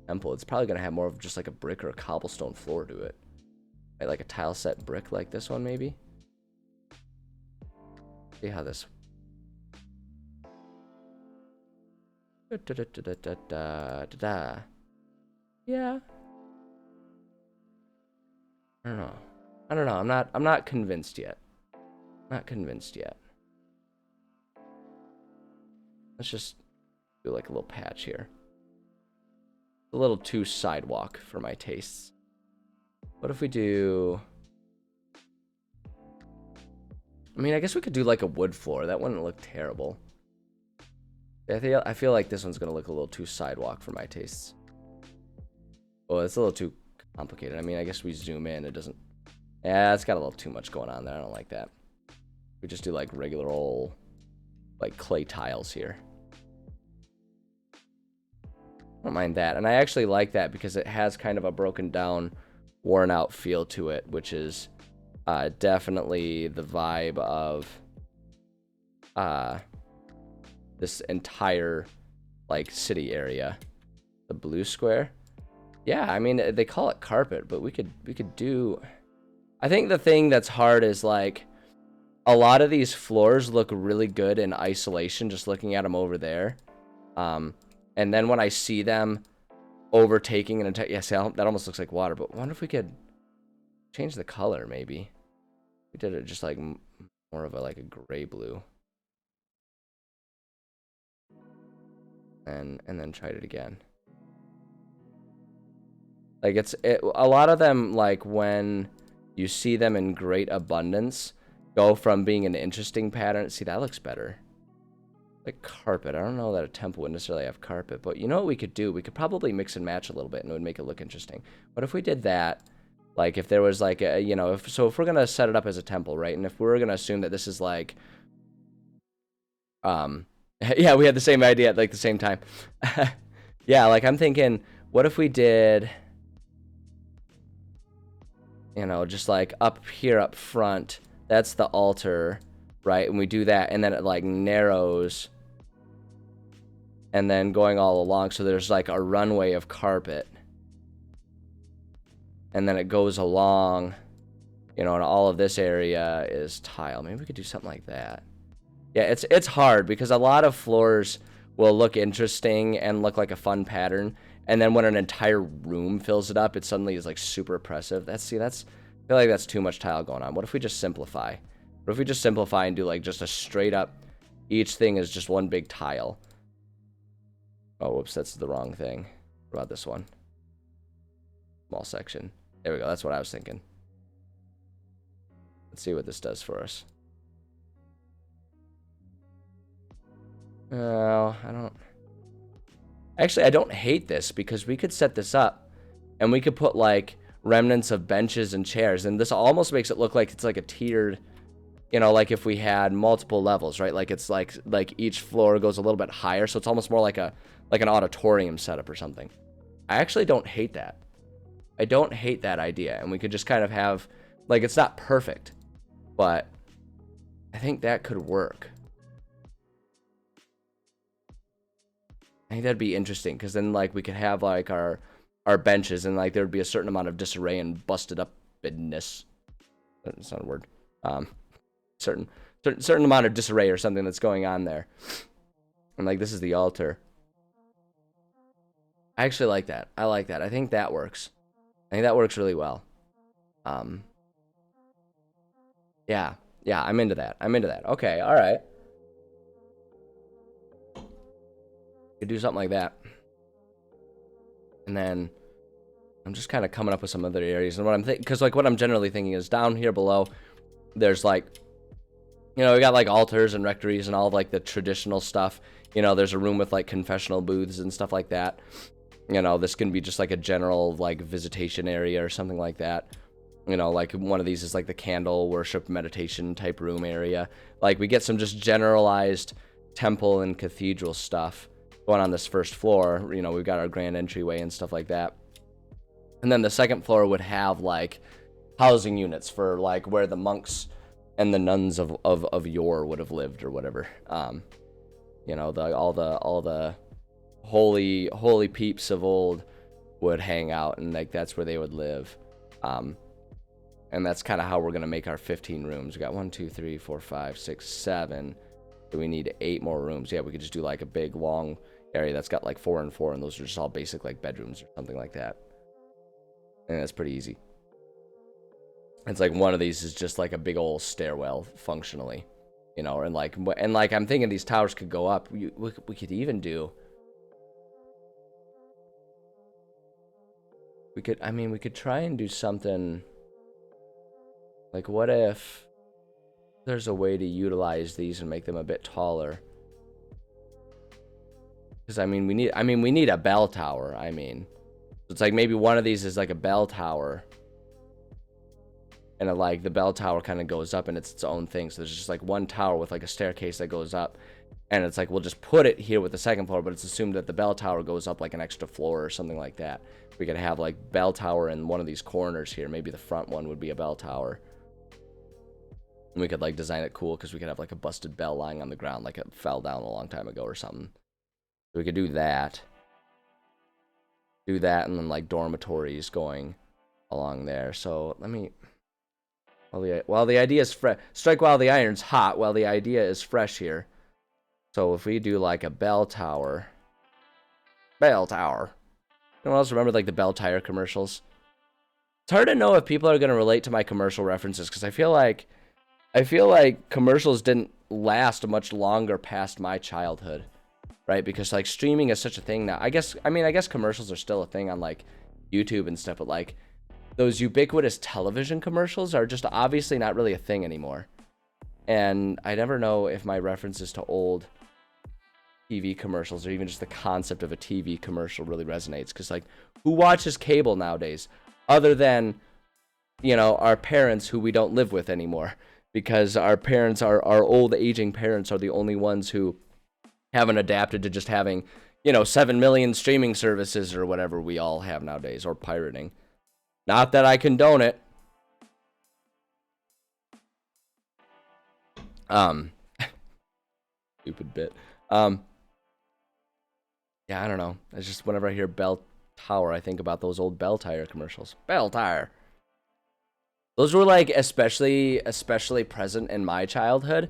temple, it's probably going to have more of just like a brick or a cobblestone floor to it. Right, like a tile set brick like this one, maybe. See how this. Yeah. I don't know. I don't know. I'm not convinced yet. Not convinced yet. Let's just do like a little patch here. A little too sidewalk for my tastes. What if we do... I mean, I guess we could do like a wood floor. That wouldn't look terrible. I feel like this one's going to look a little too sidewalk for my tastes. Oh, it's a little too complicated. I mean, I guess we zoom in. It doesn't... Yeah, it's got a little too much going on there. I don't like that. We just do like regular old like clay tiles here. I don't mind that. And I actually like that because it has kind of a broken down, worn out feel to it, which is definitely the vibe of this entire like city area. The blue square. Yeah, I mean, they call it carpet, but we could do... I think the thing that's hard is like a lot of these floors look really good in isolation, just looking at them over there. And then when I see them overtaking an entire... Yeah, see, that almost looks like water, but I wonder if we could change the color, maybe. We did it just like more of a like a gray blue. And then tried it again. Like a lot of them, like when you see them in great abundance, go from being an interesting pattern. See, that looks better. Like carpet. I don't know that a temple would necessarily have carpet, but you know what we could do? We could probably mix and match a little bit and it would make it look interesting. What if we did that? Like if there was like a, you know, if we're going to set it up as a temple, right? And if we're going to assume that this is like, yeah, we had the same idea at like the same time. Yeah, like I'm thinking, what if we did, you know, just like up here up front, that's the altar, right? And we do that, and then it like narrows, and then going all along, so there's like a runway of carpet, and then it goes along, you know, and all of this area is tile. Maybe we could do something like that. Yeah, it's hard because a lot of floors will look interesting and look like a fun pattern, and then when an entire room fills it up, it suddenly is like super oppressive. I feel like that's too much tile going on. What if we just simplify? What if we just simplify and do like just a straight up, each thing is just one big tile? Oh, whoops, that's the wrong thing. What about this one? Small section. There we go, that's what I was thinking. Let's see what this does for us. Oh, I don't hate this because we could set this up and we could put like remnants of benches and chairs, and this almost makes it look like it's like a tiered, you know, like if we had multiple levels, right? Like it's like each floor goes a little bit higher, so it's almost more like an auditorium setup or something. I actually don't hate that. I don't hate that idea, and we could just kind of have like, it's not perfect, but I think that could work. I think that'd be interesting because then like we could have like our benches, and like there would be a certain amount of disarray and busted upness. That's not a word. Certain amount of disarray or something that's going on there. And like this is the altar. I actually like that. I like that. I think that works. I think that works really well. Yeah, I'm into that. Okay, all right. Could do something like that. And then I'm just kind of coming up with some other areas. And what I'm thinking, because like what I'm generally thinking is down here below, there's like, you know, we got like altars and rectories and all of like the traditional stuff. You know, there's a room with like confessional booths and stuff like that. You know, this can be just like a general like visitation area or something like that. You know, like one of these is like the candle worship meditation type room area. Like we get some just generalized temple and cathedral stuff going on this first floor. You know, we've got our grand entryway and stuff like that. And then the second floor would have like housing units for like where the monks and the nuns of yore would have lived or whatever. You know, all the holy peeps of old would hang out, and like that's where they would live. And that's kind of how we're gonna make our 15 rooms. We got 1, 2, 3, 4, 5, 6, 7. Do we need 8 more rooms? Yeah, we could just do like a big long area that's got like 4 and 4, and those are just all basic like bedrooms or something like that. And that's pretty easy. It's like one of these is just like a big old stairwell functionally, you know, and like I'm thinking these towers could go up. We could even do. We could try and do something. Like, what if there's a way to utilize these and make them a bit taller? Because we need a bell tower. It's like maybe one of these is like a bell tower, and like the bell tower kind of goes up and it's its own thing. So there's just like one tower with like a staircase that goes up, and it's like we'll just put it here with the second floor, but it's assumed that the bell tower goes up like an extra floor or something like that. We could have like bell tower in one of these corners here. Maybe the front one would be a bell tower. And we could like design it cool because we could have like a busted bell lying on the ground like it fell down a long time ago or something. So we could do that. And then like dormitories going along there. So let me, while the idea is fresh, strike while the iron's hot, while the idea is fresh here. So if we do like a bell tower. Anyone else remember like the bell tire commercials? It's hard to know if people are going to relate to my commercial references because I feel like commercials didn't last much longer past my childhood, right? Because like streaming is such a thing now. I guess commercials are still a thing on like YouTube and stuff, but like those ubiquitous television commercials are just obviously not really a thing anymore. And I never know if my references to old TV commercials or even just the concept of a TV commercial really resonates. Because like, who watches cable nowadays other than, you know, our parents who we don't live with anymore? Because our parents, our old aging parents, are the only ones who haven't adapted to just having, you know, 7 million streaming services or whatever we all have nowadays, or pirating. Not that I condone it. Stupid bit. Yeah, I don't know. It's just whenever I hear bell tower, I think about those old bell tire commercials. Bell tire. Those were like especially present in my childhood,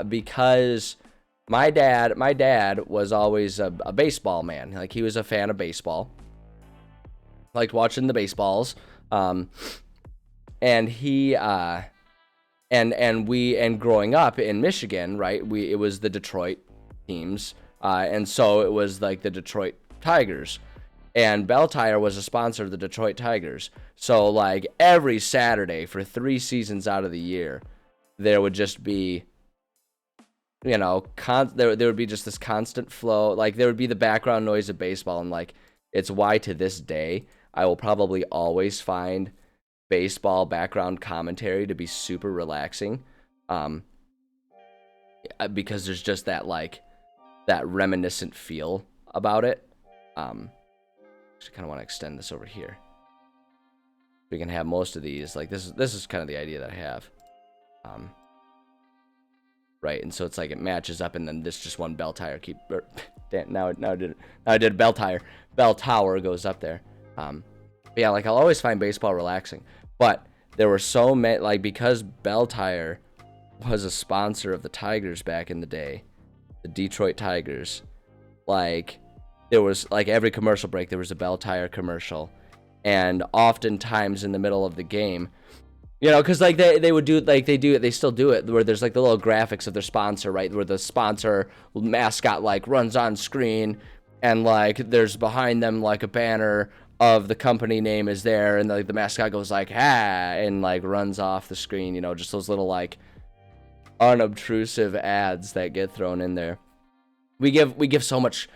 because my dad was always a baseball man. Like he was a fan of baseball, liked watching the baseballs, and he and growing up in Michigan, right? It was the Detroit teams, and so it was like the Detroit Tigers. And Bell Tire was a sponsor of the Detroit Tigers. So, like, every Saturday for 3 seasons out of the year, there would just be, you know, there would be just this constant flow. Like, there would be the background noise of baseball. And, like, it's why to this day, I will probably always find baseball background commentary to be super relaxing. Because there's just that, like, that reminiscent feel about it. I kind of want to extend this over here. We can have most of these. Like this is kind of the idea that I have. Right, and so it's like it matches up, and then this just one bell tire now I did bell tire. Bell tower goes up there. But yeah, like I'll always find baseball relaxing. But there were so many, like, because Bell Tire was a sponsor of the Tigers back in the day, the Detroit Tigers, like there was like every commercial break there was a Bell Tire commercial, and oftentimes in the middle of the game, you know, because like they would do, like they still do it, where there's like the little graphics of their sponsor, right, where the sponsor mascot like runs on screen, and like there's behind them like a banner of the company name is there, and like the mascot goes like ah, and like runs off the screen, you know, just those little like unobtrusive ads that get thrown in there. We give so much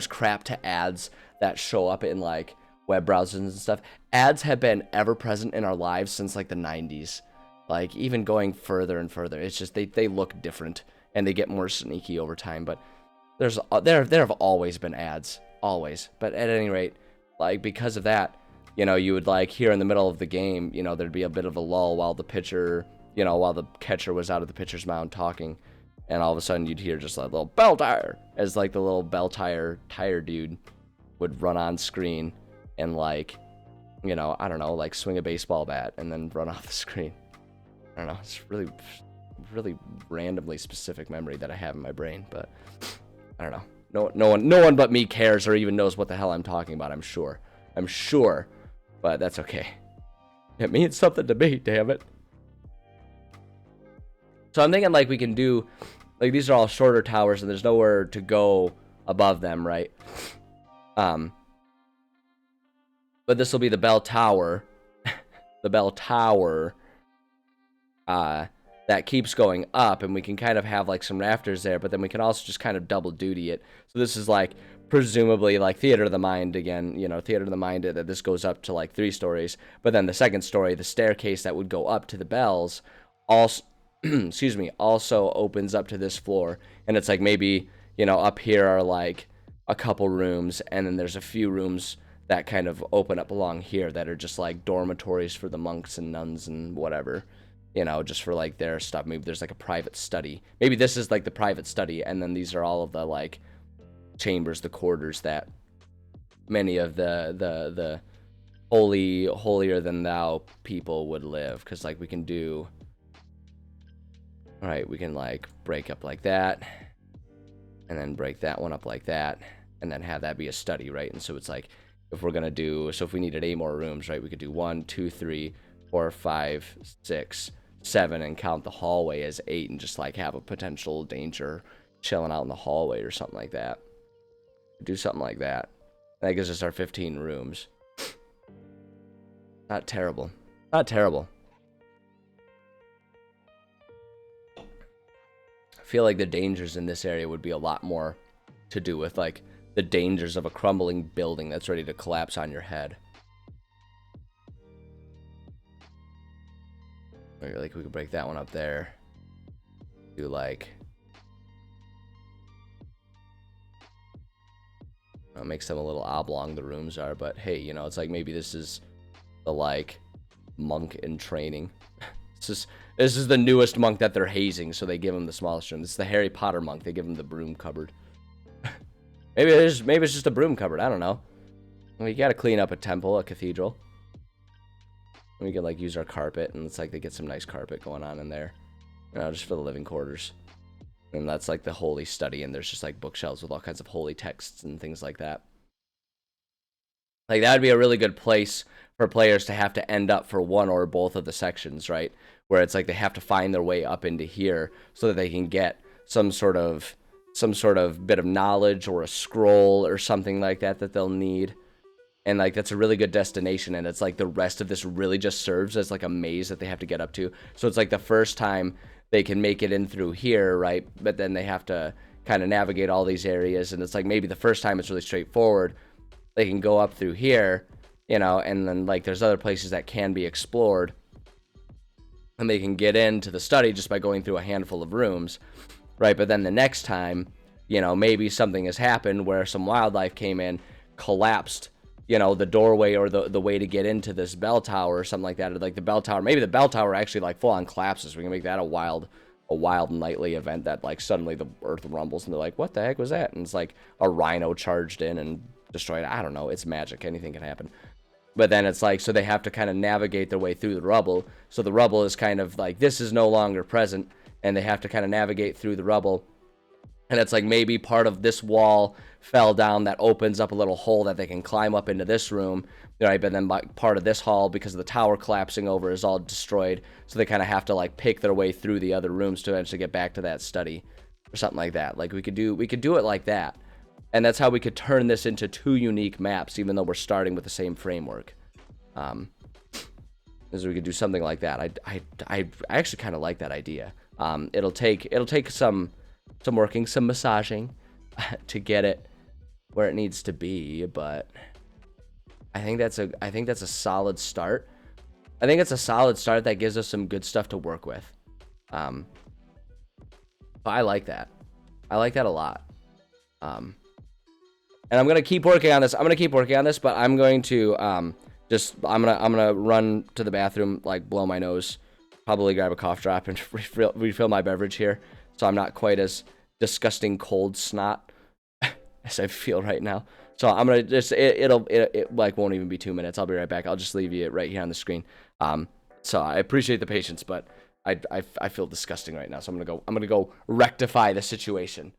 crap to ads that show up in like web browsers and stuff. Ads have been ever present in our lives since like the 90s, like even going further and further. It's just they look different and they get more sneaky over time. But there have always been ads, always. But at any rate, like because of that, you know, you would like here in the middle of the game, you know, there'd be a bit of a lull while the pitcher, you know, while the catcher was out of the pitcher's mound talking. And all of a sudden you'd hear just like a little Bell Tire as like the little Bell Tire dude would run on screen. and like, you know, I don't know, like swing a baseball bat and then run off the screen. I don't know. It's really, really randomly specific memory that I have in my brain, but I don't know. No one but me cares or even knows what the hell I'm talking about. I'm sure, but that's okay. It means something to me, damn it. So I'm thinking like we can do, like these are all shorter towers and there's nowhere to go above them, right? But this will be the bell tower. The bell tower that keeps going up, and we can kind of have like some rafters there, but then we can also just kind of double duty it. So this is like presumably like Theater of the Mind again, you know, Theater of the Mind, that this goes up to like 3 stories, but then the second story, the staircase that would go up to the bells, also excuse me, also opens up to this floor, and it's like maybe, you know, up here are like a couple rooms, and then there's a few rooms that kind of open up along here that are just like dormitories for the monks and nuns and whatever, you know, just for like their stuff. Maybe there's like a private study. Maybe this is like the private study, and then these are all of the like chambers, the quarters that many of the holier than thou people would live. Because like we can do, all right, we can like break up like that, and then break that one up like that, and then have that be a study, right? And so it's like, if we're gonna do, so if we needed 8 more rooms, right, we could do 1, 2, 3, 4, 5, 6, 7, and count the hallway as 8, and just like have a potential danger chilling out in the hallway or something like that. Do something like that. That gives us our 15 rooms. Not terrible. Not terrible. I feel like the dangers in this area would be a lot more to do with like the dangers of a crumbling building that's ready to collapse on your head. Like we could break that one up there. Do like, makes them a little oblong, the rooms are, but hey, you know, it's like maybe this is the like monk in training. This is the newest monk that they're hazing, so they give him the smallest room. This is the Harry Potter monk. They give him the broom cupboard. Maybe it's just a broom cupboard. I don't know. Well, you gotta clean up a temple, a cathedral. And we can like use our carpet, and it's like they get some nice carpet going on in there. You know, just for the living quarters. And that's like the holy study, and there's just like bookshelves with all kinds of holy texts and things like that. Like that would be a really good place for players to have to end up for one or both of the sections, right? Where it's like they have to find their way up into here so that they can get some sort of bit of knowledge or a scroll or something like that that they'll need. And like that's a really good destination, and it's like the rest of this really just serves as like a maze that they have to get up to. So it's like the first time they can make it in through here, right? But then they have to kind of navigate all these areas, and it's like maybe the first time it's really straightforward. They can go up through here, you know, and then like there's other places that can be explored, and they can get into the study just by going through a handful of rooms, right? But then the next time, you know, maybe something has happened where some wildlife came in, collapsed, you know, the doorway or the way to get into this bell tower or something like that. Or like the bell tower, maybe the bell tower actually like full on collapses. We can make that a wild nightly event that like suddenly the earth rumbles and they're like, what the heck was that? And it's like a rhino charged in and destroyed. I don't know. It's magic. Anything can happen. But then it's like, so they have to kind of navigate their way through the rubble. So the rubble is kind of like, this is no longer present, and they have to kind of navigate through the rubble. And it's like maybe part of this wall fell down that opens up a little hole that they can climb up into this room, right? But then part of this hall, because of the tower collapsing over, is all destroyed. So they kind of have to like pick their way through the other rooms to eventually get back to that study or something like that. Like we could do it like that. And that's how we could turn this into 2 unique maps, even though we're starting with the same framework. Is we could do something like that. I actually kind of like that idea. It'll take some working, some massaging to get it where it needs to be, but I think that's a solid start. I think it's a solid start that gives us some good stuff to work with. I like that. I like that a lot. And I'm gonna keep working on this. But I'm going to I'm gonna run to the bathroom, like blow my nose, probably grab a cough drop and refill my beverage here, so I'm not quite as disgusting cold snot as I feel right now. So I'm gonna just it like won't even be 2 minutes. I'll be right back. I'll just leave you right here on the screen. So I appreciate the patience, but I feel disgusting right now. So I'm gonna go rectify the situation.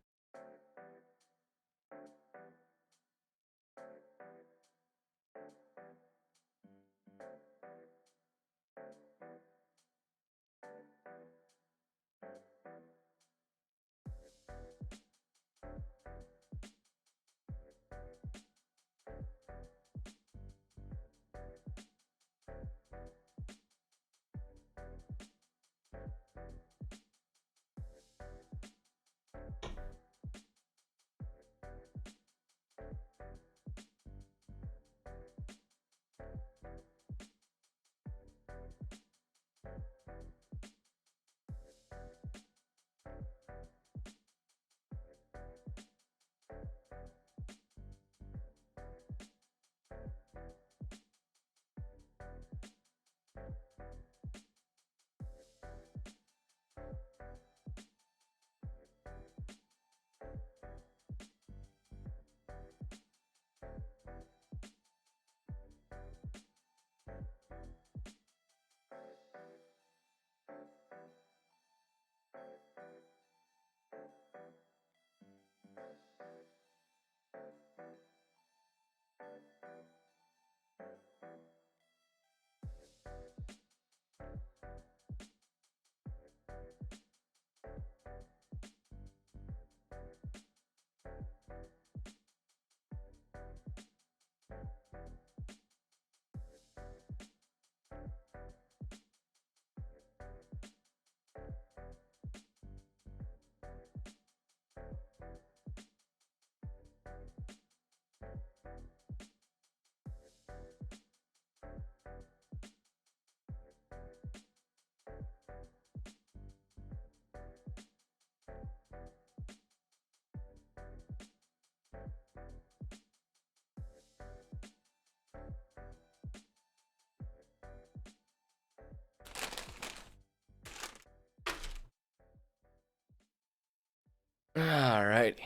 All right.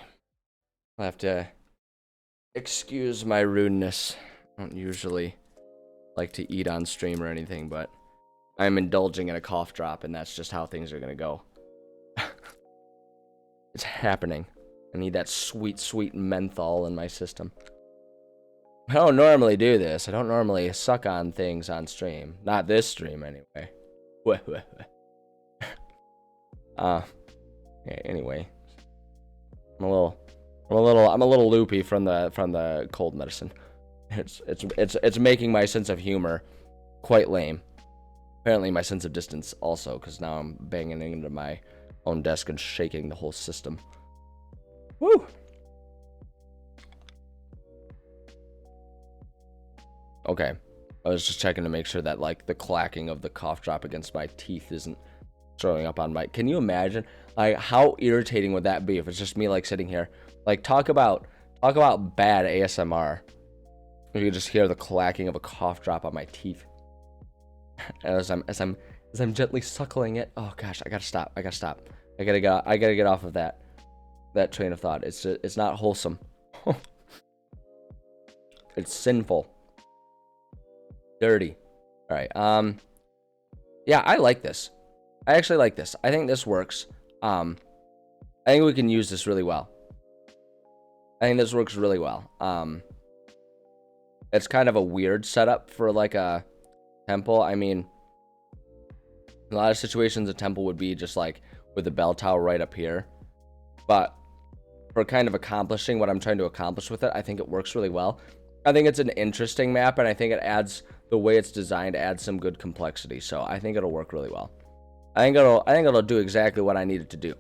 I'll have to excuse my rudeness. I don't usually like to eat on stream or anything, but I'm indulging in a cough drop, and that's just how things are gonna go. It's happening. I need that sweet, sweet menthol in my system. I don't normally do this. I don't normally suck on things on stream. Not this stream, anyway. Yeah, anyway. I'm a little loopy from the cold medicine. It's making my sense of humor quite lame. Apparently my sense of distance also, because now I'm banging into my own desk and shaking the whole system. Woo! Okay. I was just checking to make sure that, like, the clacking of the cough drop against my teeth isn't showing up on my... Can you imagine? Like, how irritating would that be if it's just me, like, sitting here? Like, talk about bad ASMR. You can just hear the clacking of a cough drop on my teeth. As I'm gently suckling it. Oh gosh, I gotta stop. I gotta get off of that train of thought. It's not wholesome. It's sinful. Dirty. All right. Yeah, I like this. I actually like this. I think this works. I think we can use this really well. I think this works really well. It's kind of a weird setup for like a temple. I mean, in a lot of situations, a temple would be just like with the bell tower right up here. But for kind of accomplishing what I'm trying to accomplish with it, I think it works really well. I think it's an interesting map, and I think it adds, the way it's designed, adds some good complexity. So I think it'll work really well. I think it'll do exactly what I need it to do.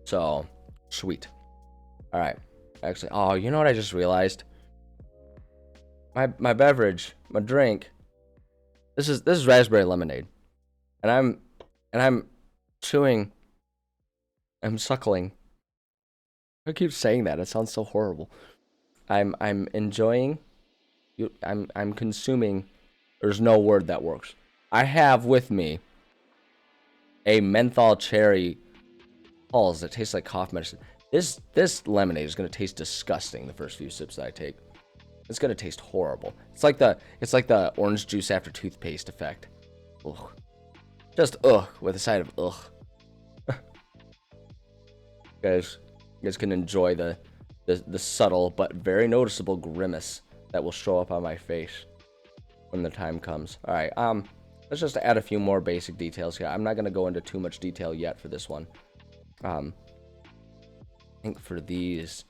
So, sweet. All right. Actually, oh, you know what I just realized? My beverage, my drink. This is raspberry lemonade, and I'm chewing. I'm suckling. I keep saying that. It sounds so horrible. I'm enjoying. I'm consuming. There's no word that works. I have with me a menthol cherry pulse that tastes like cough medicine. This lemonade is gonna taste disgusting the first few sips that I take. It's gonna taste horrible. It's like the orange juice after toothpaste effect. Ugh. Just ugh with a side of ugh. You guys can enjoy the subtle but very noticeable grimace that will show up on my face when the time comes. All right, let's just add a few more basic details here. I'm not gonna go into too much detail yet for this one. I think for these,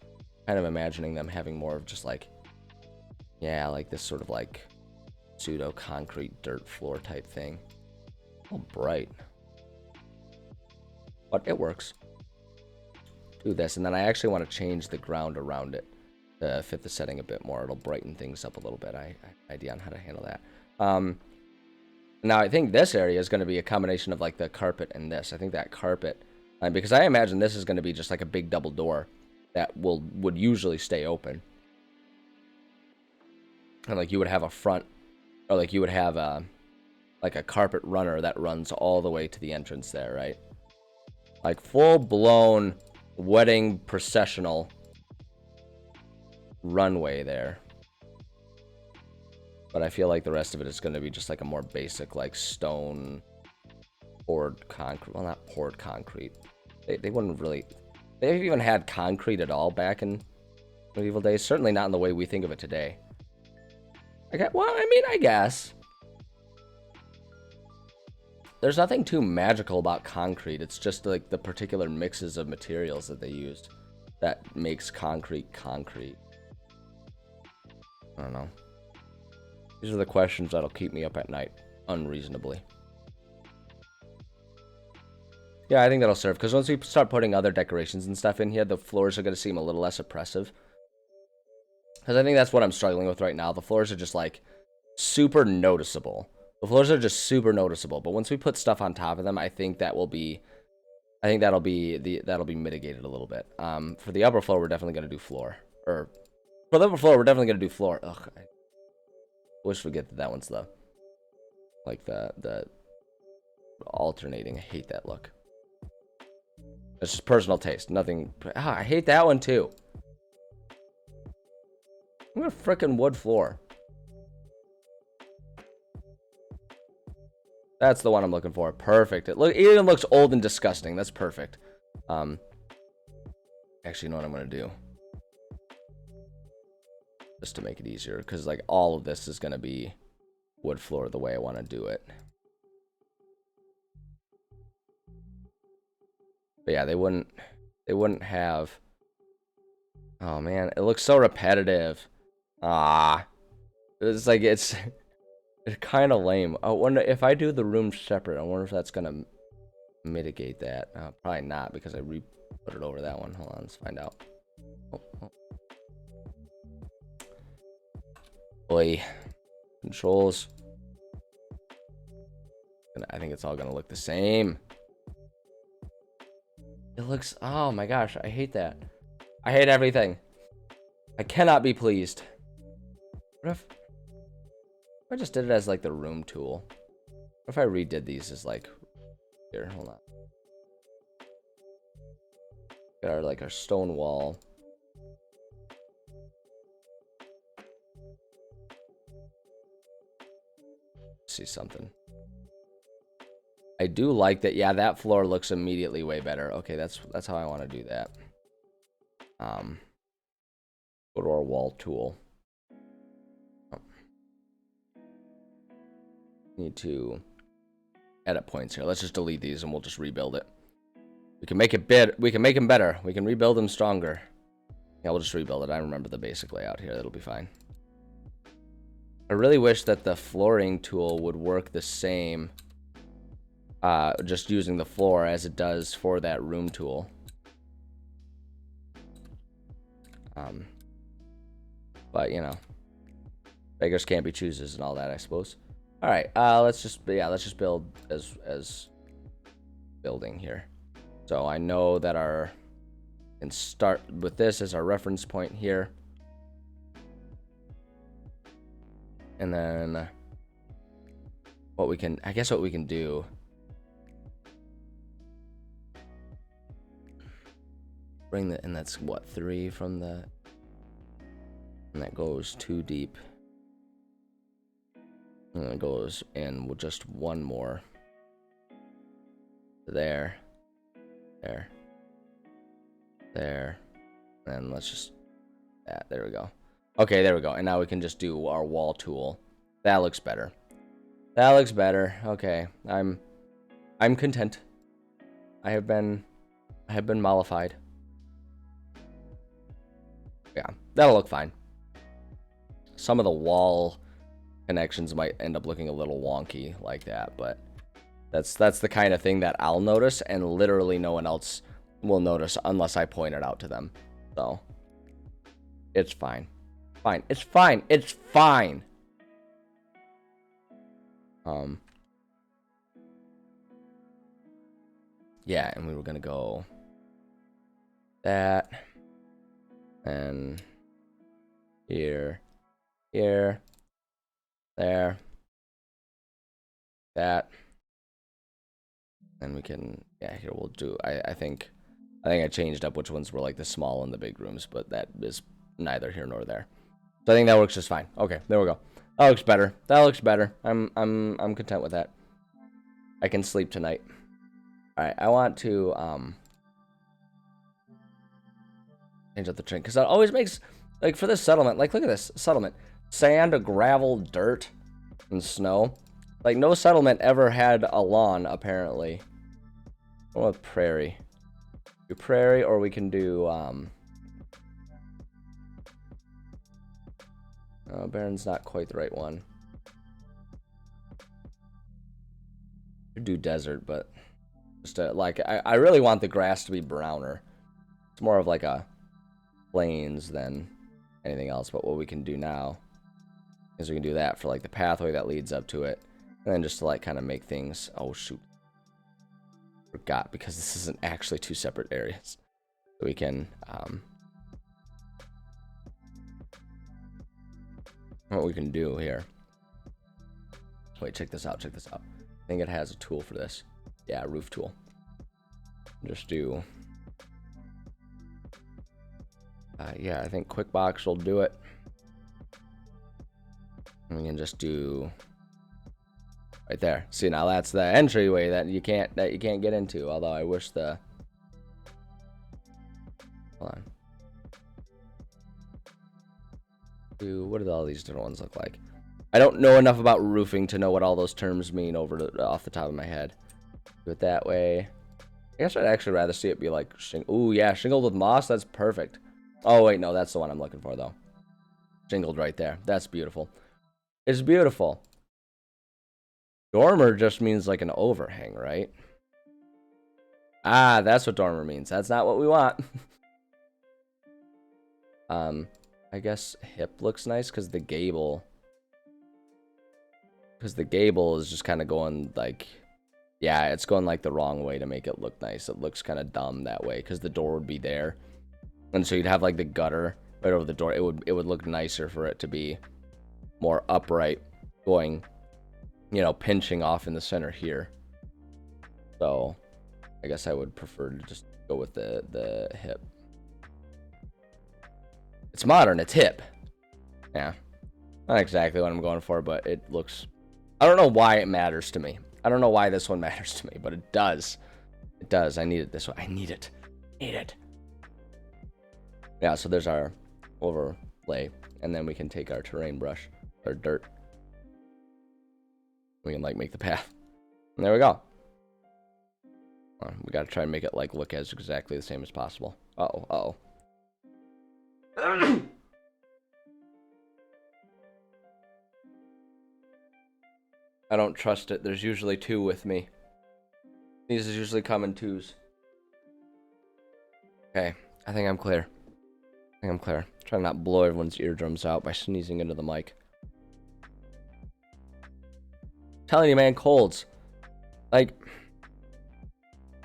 kind of imagining them having more of just like, yeah, like this sort of like pseudo concrete dirt floor type thing. Oh, bright, but it works. Do this, and then I actually want to change the ground around it to fit the setting a bit more. It'll brighten things up a little bit. I idea on how to handle that. Now I think this area is going to be a combination of like the carpet and this. I think that carpet, because I imagine this is going to be just like a big double door that would usually stay open, and like you would have a front, or like you would have like a carpet runner that runs all the way to the entrance there, right? Like full blown wedding processional runway there. But I feel like the rest of it is going to be just like a more basic like stone poured concrete. Well, not poured concrete. They wouldn't really, they've even had concrete at all back in medieval days. Certainly not in the way we think of it today. Well, I mean, I guess there's nothing too magical about concrete. It's just like the particular mixes of materials that they used that makes concrete concrete. I don't know. These are the questions that'll keep me up at night unreasonably. Yeah, I think that'll serve, because once we start putting other decorations and stuff in here, the floors are going to seem a little less oppressive. Because I think that's what I'm struggling with right now. The floors are just like super noticeable. The floors are just super noticeable, but once we put stuff on top of them, I think that'll be mitigated a little bit. For the upper floor, we're definitely going to do floor. Or for the upper floor, we're definitely going to do floor. Ugh, I wish we get that one's the like the alternating. I hate that look. It's just personal taste. Nothing. I hate that one too. I'm a frickin' wood floor. That's the one I'm looking for. Perfect. It even looks old and disgusting. That's perfect. Actually, you know what I'm gonna do? Just to make it easier, because like all of this is gonna be wood floor the way I want to do it. But yeah, they wouldn't have. Oh man, it looks so repetitive. It's like it's kind of lame. I wonder if I do the room separate. I wonder if that's gonna mitigate that. Probably not, because I put it over that one. Hold on, let's find out. Oh. Boy, controls. I think it's all gonna look the same. It looks. Oh my gosh, I hate that. I hate everything. I cannot be pleased. What if I just did it as like the room tool? What if I redid these as like here? Hold on. Got our stone wall. See something. I do like that. Yeah, that floor looks immediately way better. Okay, that's how I want to do that. Go to our wall tool. Oh. Need to edit points here. Let's just delete these and we'll just rebuild it. We can make it we can make them better. We can rebuild them stronger. Yeah, we'll just rebuild it. I remember the basic layout here. That'll be fine. I really wish that the flooring tool would work the same, just using the floor, as it does for that room tool. But you know, beggars can't be choosers and all that, I suppose. All right, let's just build as building here. So I know that can start with this as our reference point here. And then what we can do, bring the, and that's what, 3 from the, and that goes 2 deep. And it goes in with just 1 more. There. There. There. And let's just, yeah, there we go. Okay, there we go. And now we can just do our wall tool. That looks better. That looks better. Okay, I'm content. I have been mollified. Yeah, that'll look fine. Some of the wall connections might end up looking a little wonky like that, but that's the kind of thing that I'll notice, and literally no one else will notice unless I point it out to them. So it's fine. Fine. It's fine. It's fine. Yeah, and we were gonna go that, and here, there, that, and we can, yeah, here we'll do, I think I changed up which ones were like the small and the big rooms, but that is neither here nor there. So I think that works just fine. Okay, there we go. That looks better. That looks better. I'm content with that. I can sleep tonight. All right, I want to change up the trend, because that always makes, like, for this settlement, like, look at this settlement: sand, gravel, dirt, and snow. Like, no settlement ever had a lawn, apparently. What with prairie? Do prairie, or we can do oh, barren's not quite the right one. Could do desert, but just like, I really want the grass to be browner. It's more of like a plains than anything else. But what we can do now is we can do that for like the pathway that leads up to it, and then just to like kind of make things, oh shoot, forgot, because this isn't actually 2 separate areas. So we can what we can do here, wait, check this out, check this out. I think it has a tool for this. Yeah, roof tool. Just do yeah, I think QuickBox will do it. And we can just do right there. See, now that's the entryway that you can't get into. Although I wish the, hold on. What do all these different ones look like? I don't know enough about roofing to know what all those terms mean off the top of my head. Do it that way. I guess I'd actually rather see it be like ooh, yeah, shingled with moss. That's perfect. Oh wait, no, that's the one I'm looking for though. Shingled right there. That's beautiful. It's beautiful. Dormer just means like an overhang, right? Ah, that's what dormer means. That's not what we want. I guess hip looks nice because the gable is just kind of going like, yeah, it's going like the wrong way to make it look nice. It looks kind of dumb that way because the door would be there, and so you'd have like the gutter right over the door. It would look nicer for it to be more upright, going, you know, pinching off in the center here. So I guess I would prefer to just go with the hip. It's modern, it's hip. Yeah, not exactly what I'm going for, but it looks, I don't know why it matters to me. I don't know why this one matters to me, but it does. It does. I need it this way. I need it. Need it. Yeah, so there's our overlay, and then we can take our terrain brush, or dirt. We can like make the path. And there we go. We gotta try and make it like look as exactly the same as possible. Uh-oh, uh-oh. I don't trust it. There's usually 2 with me. These usually come in 2s. Okay, I think I'm clear. Try to not blow everyone's eardrums out by sneezing into the mic. Telling you, man, colds. Like,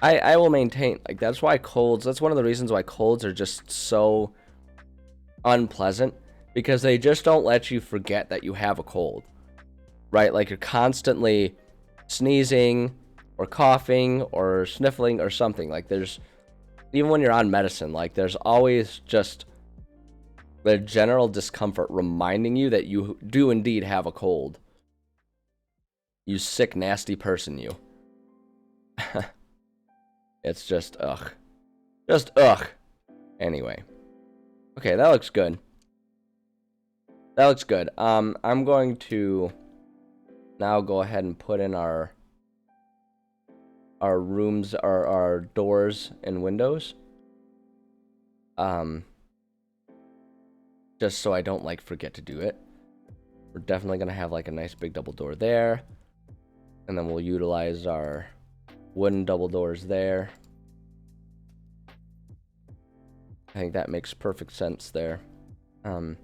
I will maintain, like, that's one of the reasons why colds are just so unpleasant, because they just don't let you forget that you have a cold, right? Like, you're constantly sneezing or coughing or sniffling or something. Like, there's even when you're on medicine, like there's always just the general discomfort reminding you that you do indeed have a cold. You sick, nasty person, you. It's just, ugh. Just, ugh. Anyway. Okay, that looks good. That looks good. I'm going to now go ahead and put in our rooms, our doors and windows. Just so I don't, like, forget to do it. We're definitely going to have, like, a nice big double door there. And then we'll utilize our wooden double doors there. I think that makes perfect sense there. I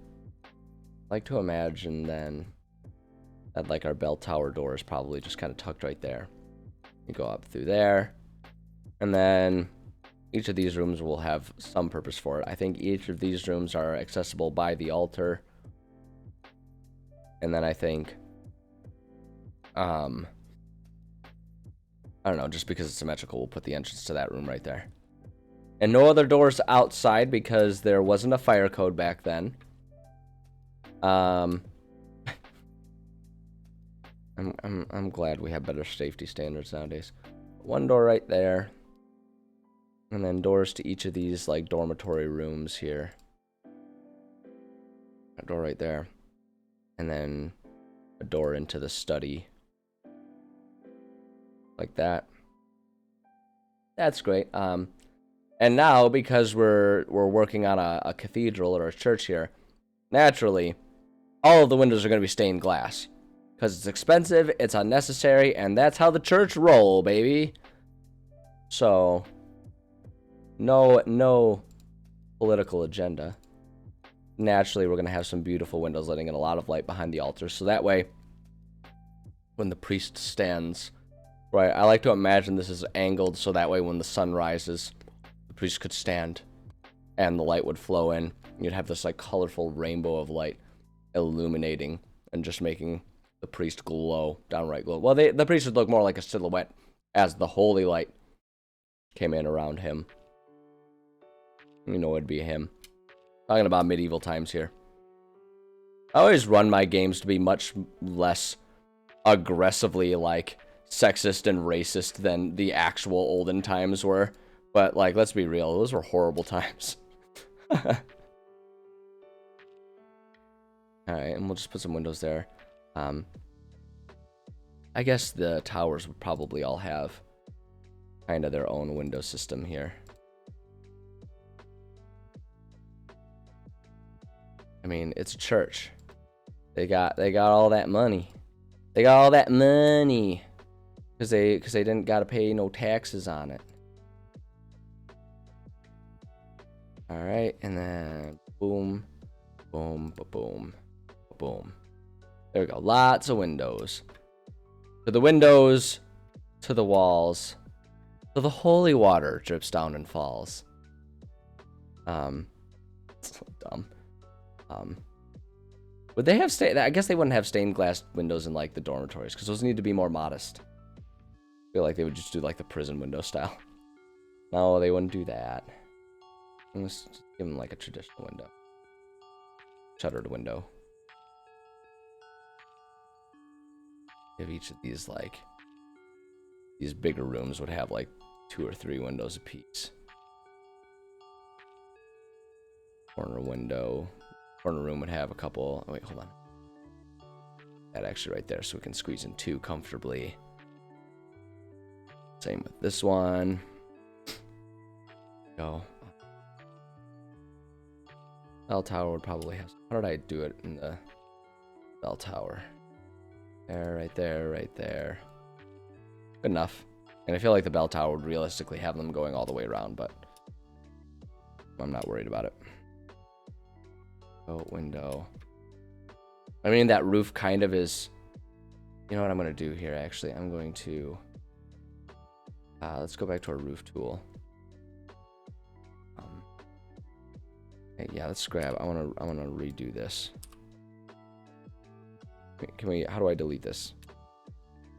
like to imagine then that, like, our bell tower door is probably just kind of tucked right there. You go up through there. And then each of these rooms will have some purpose for it. I think each of these rooms are accessible by the altar. And then I think, I don't know, just because it's symmetrical, we'll put the entrance to that room right there. And no other doors outside because there wasn't a fire code back then. I'm glad we have better safety standards nowadays. One door right there. And then doors to each of these, like, dormitory rooms here. A door right there. And then a door into the study. Like that. That's great. And now, because we're working on a cathedral or a church here, naturally, all of the windows are going to be stained glass. Because it's expensive, it's unnecessary, and that's how the church roll, baby. So, no political agenda. Naturally, we're going to have some beautiful windows letting in a lot of light behind the altar. So that way, when the priest stands, right, I like to imagine this is angled so that way when the sun rises, the priest could stand and the light would flow in. You'd have this, like, colorful rainbow of light illuminating and just making the priest glow, downright glow. Well, the priest would look more like a silhouette as the holy light came in around him. You know, it'd be him. Talking about medieval times here. I always run my games to be much less aggressively, like, sexist and racist than the actual olden times were. But, like, let's be real, those were horrible times. Alright, and we'll just put some windows there. I guess the towers would probably all have kind of their own window system here. I mean, it's a church. They got all that money. They got all that money because they didn't got to pay no taxes on it. All right, and then boom, boom, boom, boom. There we go. Lots of windows. To the windows, to the walls, to the holy water drips down and falls. It's so dumb. Would they have I guess they wouldn't have stained glass windows in, like, the dormitories because those need to be more modest. I feel like they would just do, like, the prison window style. No, they wouldn't do that. Let's just give them, like, a traditional window. Shuttered window. If each of these, like, these bigger rooms would have, like, 2 or 3 windows apiece. Corner window. Corner room would have a couple. Oh, wait, hold on. That actually right there, so we can squeeze in 2 comfortably. Same with this one. Go. Bell tower would probably have. How did I do it in the bell tower? There, right there, right there. Good enough. And I feel like the bell tower would realistically have them going all the way around, but I'm not worried about it. Oh, window. I mean, that roof kind of is. You know what I'm going to do here, actually? I'm going to. Let's go back to our roof tool. Yeah, let's grab. I want to redo this. Can we? How do I delete this?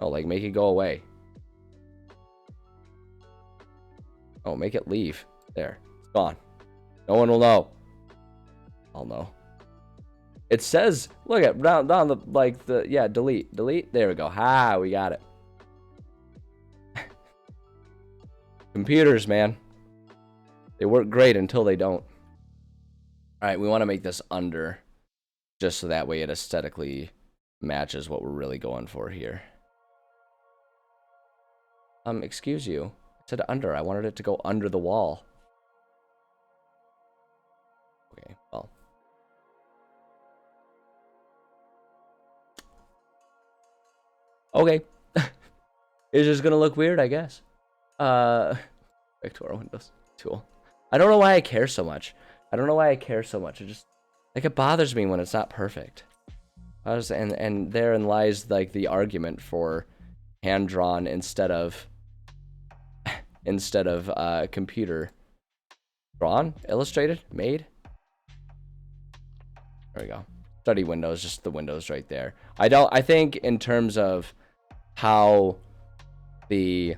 Oh, like make it go away. Oh, make it leave. There. It's gone. No one will know. I'll know. It says, look at down the like the delete. There we go. Ha, we got it. Computers, man. They work great until they don't. All right, we want to make this under, just so that way it aesthetically matches what we're really going for here. Excuse you. I said under. I wanted it to go under the wall. Okay, well. Okay. It's just gonna look weird, I guess. Back to our Windows tool. I don't know why I care so much. It just, like, it bothers me when it's not perfect. And therein lies, like, the argument for hand-drawn instead of computer drawn, illustrated, made. There we go. Study windows, just the windows right there. I think in terms of how the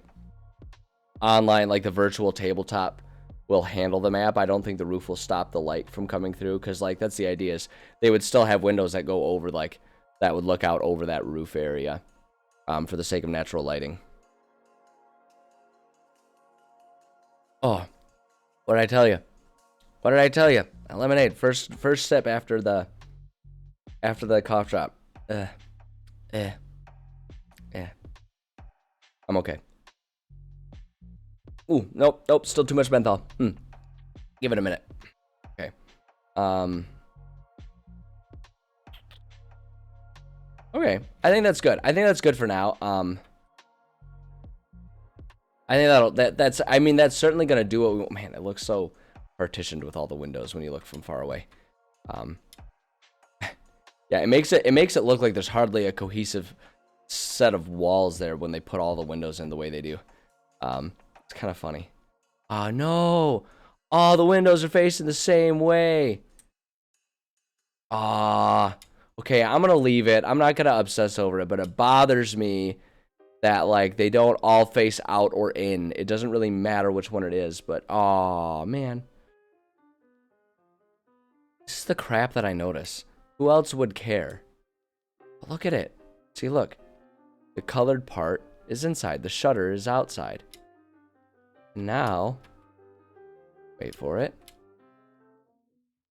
online, like the virtual tabletop, will handle the map, I don't think the roof will stop the light from coming through, because, like, that's the idea, is they would still have windows that go over, like, that would look out over that roof area, for the sake of natural lighting. Oh, what did I tell you? Lemonade, first sip after the cough drop. I'm okay. Ooh, nope, still too much menthol. Give it a minute. Okay. Okay, I think that's good. For now. I think that's certainly gonna do what we want. Man, it looks so partitioned with all the windows when you look from far away. Yeah, it makes it look like there's hardly a cohesive set of walls there when they put all the windows in the way they do. It's kind of funny. Oh no, all the windows are facing the same way. Okay, I'm gonna leave it. I'm not gonna obsess over it, but it bothers me that, like, they don't all face out or in. It doesn't really matter which one it is, but oh man, this is the crap that I notice. Who else would care? Look at it. See, look, the colored part is inside, the shutter is outside. Now, wait for it.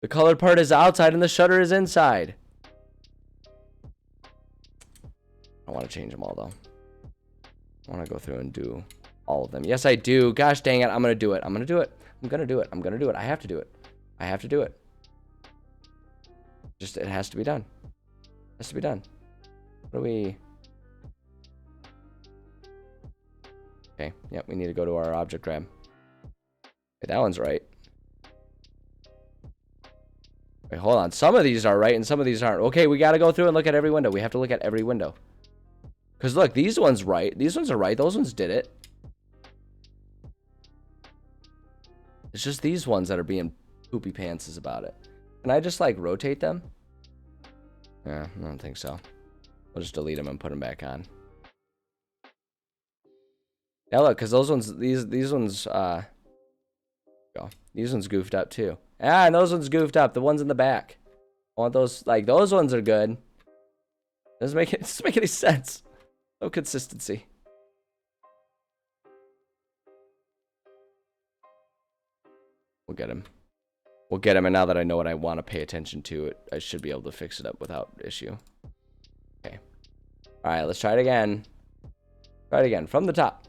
The colored part is outside and the shutter is inside. I want to change them all, though. I want to go through and do all of them. Yes, I do. Gosh dang it. I'm going to do it. I have to do it. Just, it has to be done. What do we... Okay, yep, we need to go to our object grab. Okay, that one's right. Wait, hold on. Some of these are right and some of these aren't. Okay, we got to go through and look at every window. We have to look at every window. Because look, these ones right. These ones are right. Those ones did it. It's just these ones that are being poopy pantses about it. Can I just, like, rotate them? Yeah, I don't think so. We'll just delete them and put them back on. Yeah, look, because those ones, these ones, these ones goofed up too. Ah, and those ones goofed up. The ones in the back. I want those, like, those ones are good. Doesn't make any sense. No consistency. We'll get him. And now that I know what I want to pay attention to, I should be able to fix it up without issue. Okay. All right, let's try it again. From the top.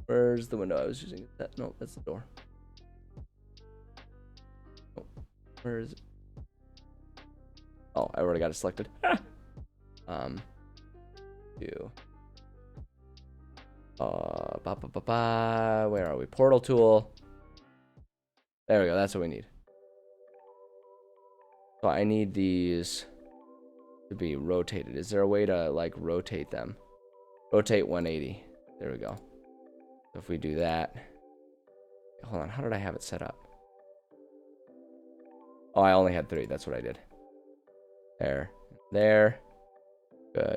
Where's the window I was using? No, that's the door. Oh, where is it? Oh, I already got it selected. Where are we? Portal tool. There we go. That's what we need. So I need these to be rotated. Is there a way to, like, rotate them? Rotate 180. There we go. So if we do that, hold on, how did I have it set up? Oh, I only had 3. That's what I did. There. Good.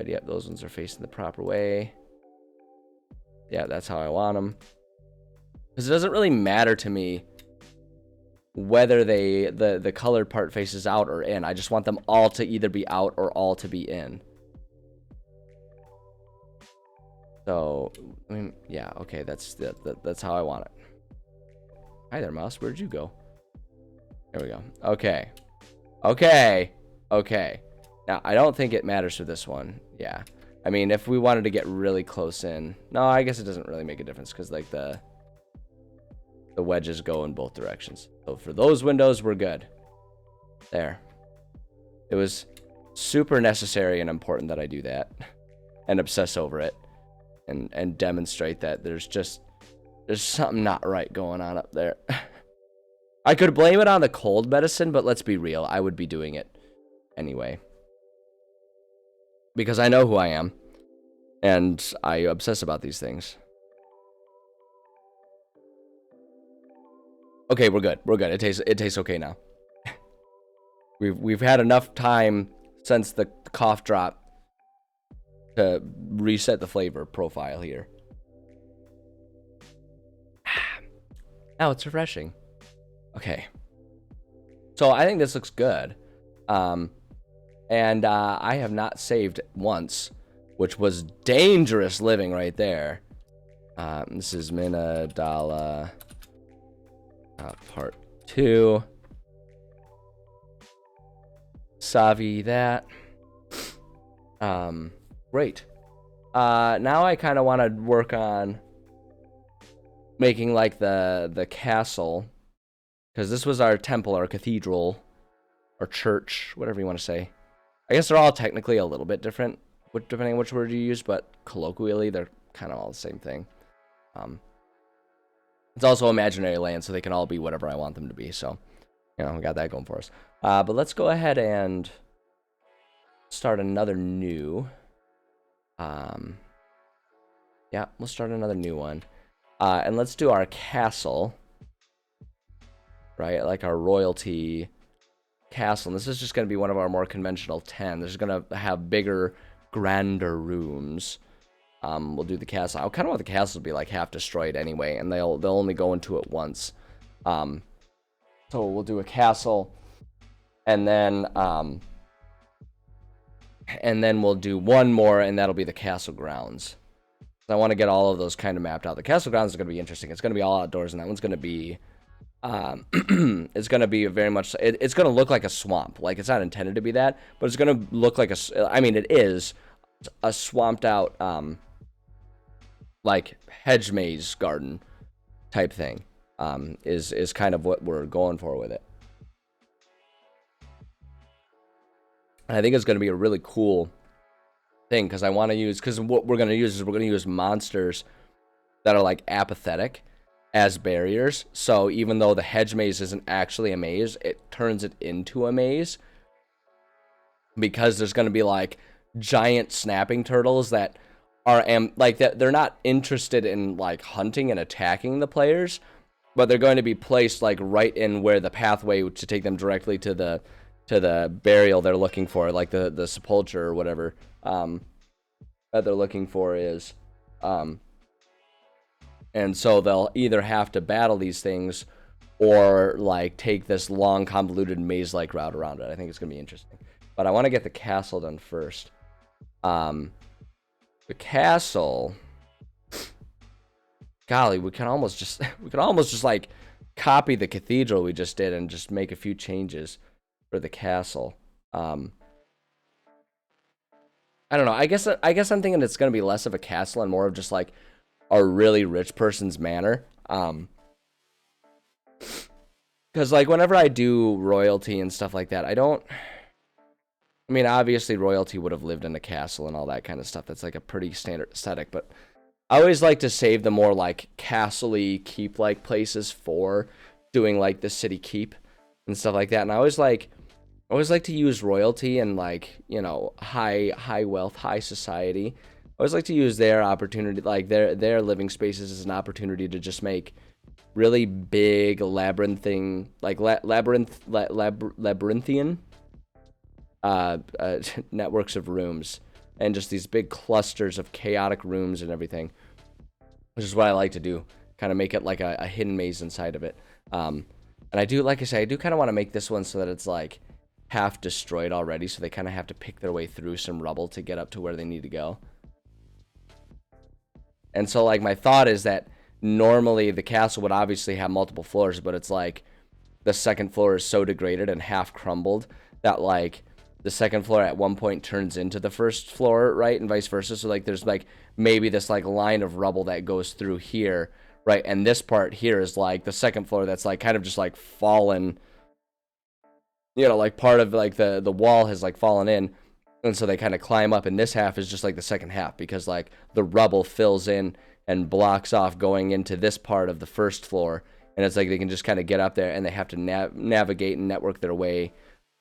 Yep, those ones are facing the proper way. Yeah, that's how I want them. Because it doesn't really matter to me whether the colored part faces out or in. I just want them all to either be out or all to be in. So, I mean, yeah, okay, that's how I want it. Hi there, mouse. Where'd you go? There we go. Okay. Okay. Now, I don't think it matters for this one. Yeah. I mean, if we wanted to get really close in. No, I guess it doesn't really make a difference because, like, the wedges go in both directions. So for those windows, we're good. There. It was super necessary and important that I do that and obsess over it and demonstrate that there's something not right going on up there. I could blame it on the cold medicine, but let's be real. I would be doing it anyway. Because I know who I am. And I obsess about these things. Okay, we're good. It tastes okay now. We've had enough time since the cough drop to reset the flavor profile here. Now it's refreshing. Okay. So I think this looks good. And I have not saved once, which was dangerous living right there. This is Minadala part 2. Savi that. Great. Now I kind of want to work on making like the castle, because this was our temple, our cathedral, or church, whatever you want to say. I guess they're all technically a little bit different, depending on which word you use, but colloquially they're kind of all the same thing. It's also imaginary land, so they can all be whatever I want them to be. So, you know, we got that going for us. But let's go ahead and start another new. Yeah, we'll start another new one. And let's do our castle. Right, like our royalty castle. And this is just going to be one of our more conventional 10. This is going to have bigger, grander rooms. We'll do the castle. I kind of want the castle to be like half destroyed anyway, and they'll only go into it once. So we'll do a castle, and then we'll do one more, and that'll be the castle grounds. I want to get all of those kind of mapped out. The castle grounds is going to be interesting. It's going to be all outdoors, and that one's going to be it's going to be very much, it's going to look like a swamp. Like, it's not intended to be that, but it's going to look like I mean, it is a swamped out, like, hedge maze garden type thing, is kind of what we're going for with it. And I think it's going to be a really cool thing, because what we're going to use is we're going to use monsters that are, like, apathetic as barriers. So even though the hedge maze isn't actually a maze, it turns it into a maze, because there's going to be like giant snapping turtles that are like that. They're not interested in like hunting and attacking the players, but they're going to be placed like right in where the pathway to take them directly to the burial they're looking for, like the sepulcher or whatever that they're looking for is. And so they'll either have to battle these things or like take this long, convoluted maze-like route around it. I think it's going to be interesting. But I want to get the castle done first. The castle, golly, we can almost just like copy the cathedral we just did and just make a few changes for the castle. I don't know. I guess I'm thinking it's going to be less of a castle and more of just like a really rich person's manor. Because like whenever I do royalty and stuff like that, I mean, obviously royalty would have lived in a castle and all that kind of stuff. That's like a pretty standard aesthetic, but I always like to save the more like castle-y, keep-like places for doing like the city keep and stuff like that. And I always like to use royalty and like, you know, high wealth, high society. I always like to use their opportunity, like their living spaces, as an opportunity to just make really big labyrinthian networks of rooms, and just these big clusters of chaotic rooms and everything, which is what I like to do. kind of make it like a hidden maze inside of it. And I do, like I say, I do kind of want to make this one so that it's like half destroyed already, so they kind of have to pick their way through some rubble to get up to where they need to go. And so, like, my thought is that normally the castle would obviously have multiple floors, but it's like the second floor is so degraded and half crumbled that, like, the second floor at one point turns into the first floor, right, and vice versa. So, like, there's, like, maybe this, like, line of rubble that goes through here, right, and this part here is, like, the second floor that's, like, kind of just, like, fallen, you know, like, part of, like, the wall has, like, fallen in. And so they kind of climb up, and this half is just like the second half because, like, the rubble fills in and blocks off going into this part of the first floor. And it's like they can just kind of get up there, and they have to navigate and network their way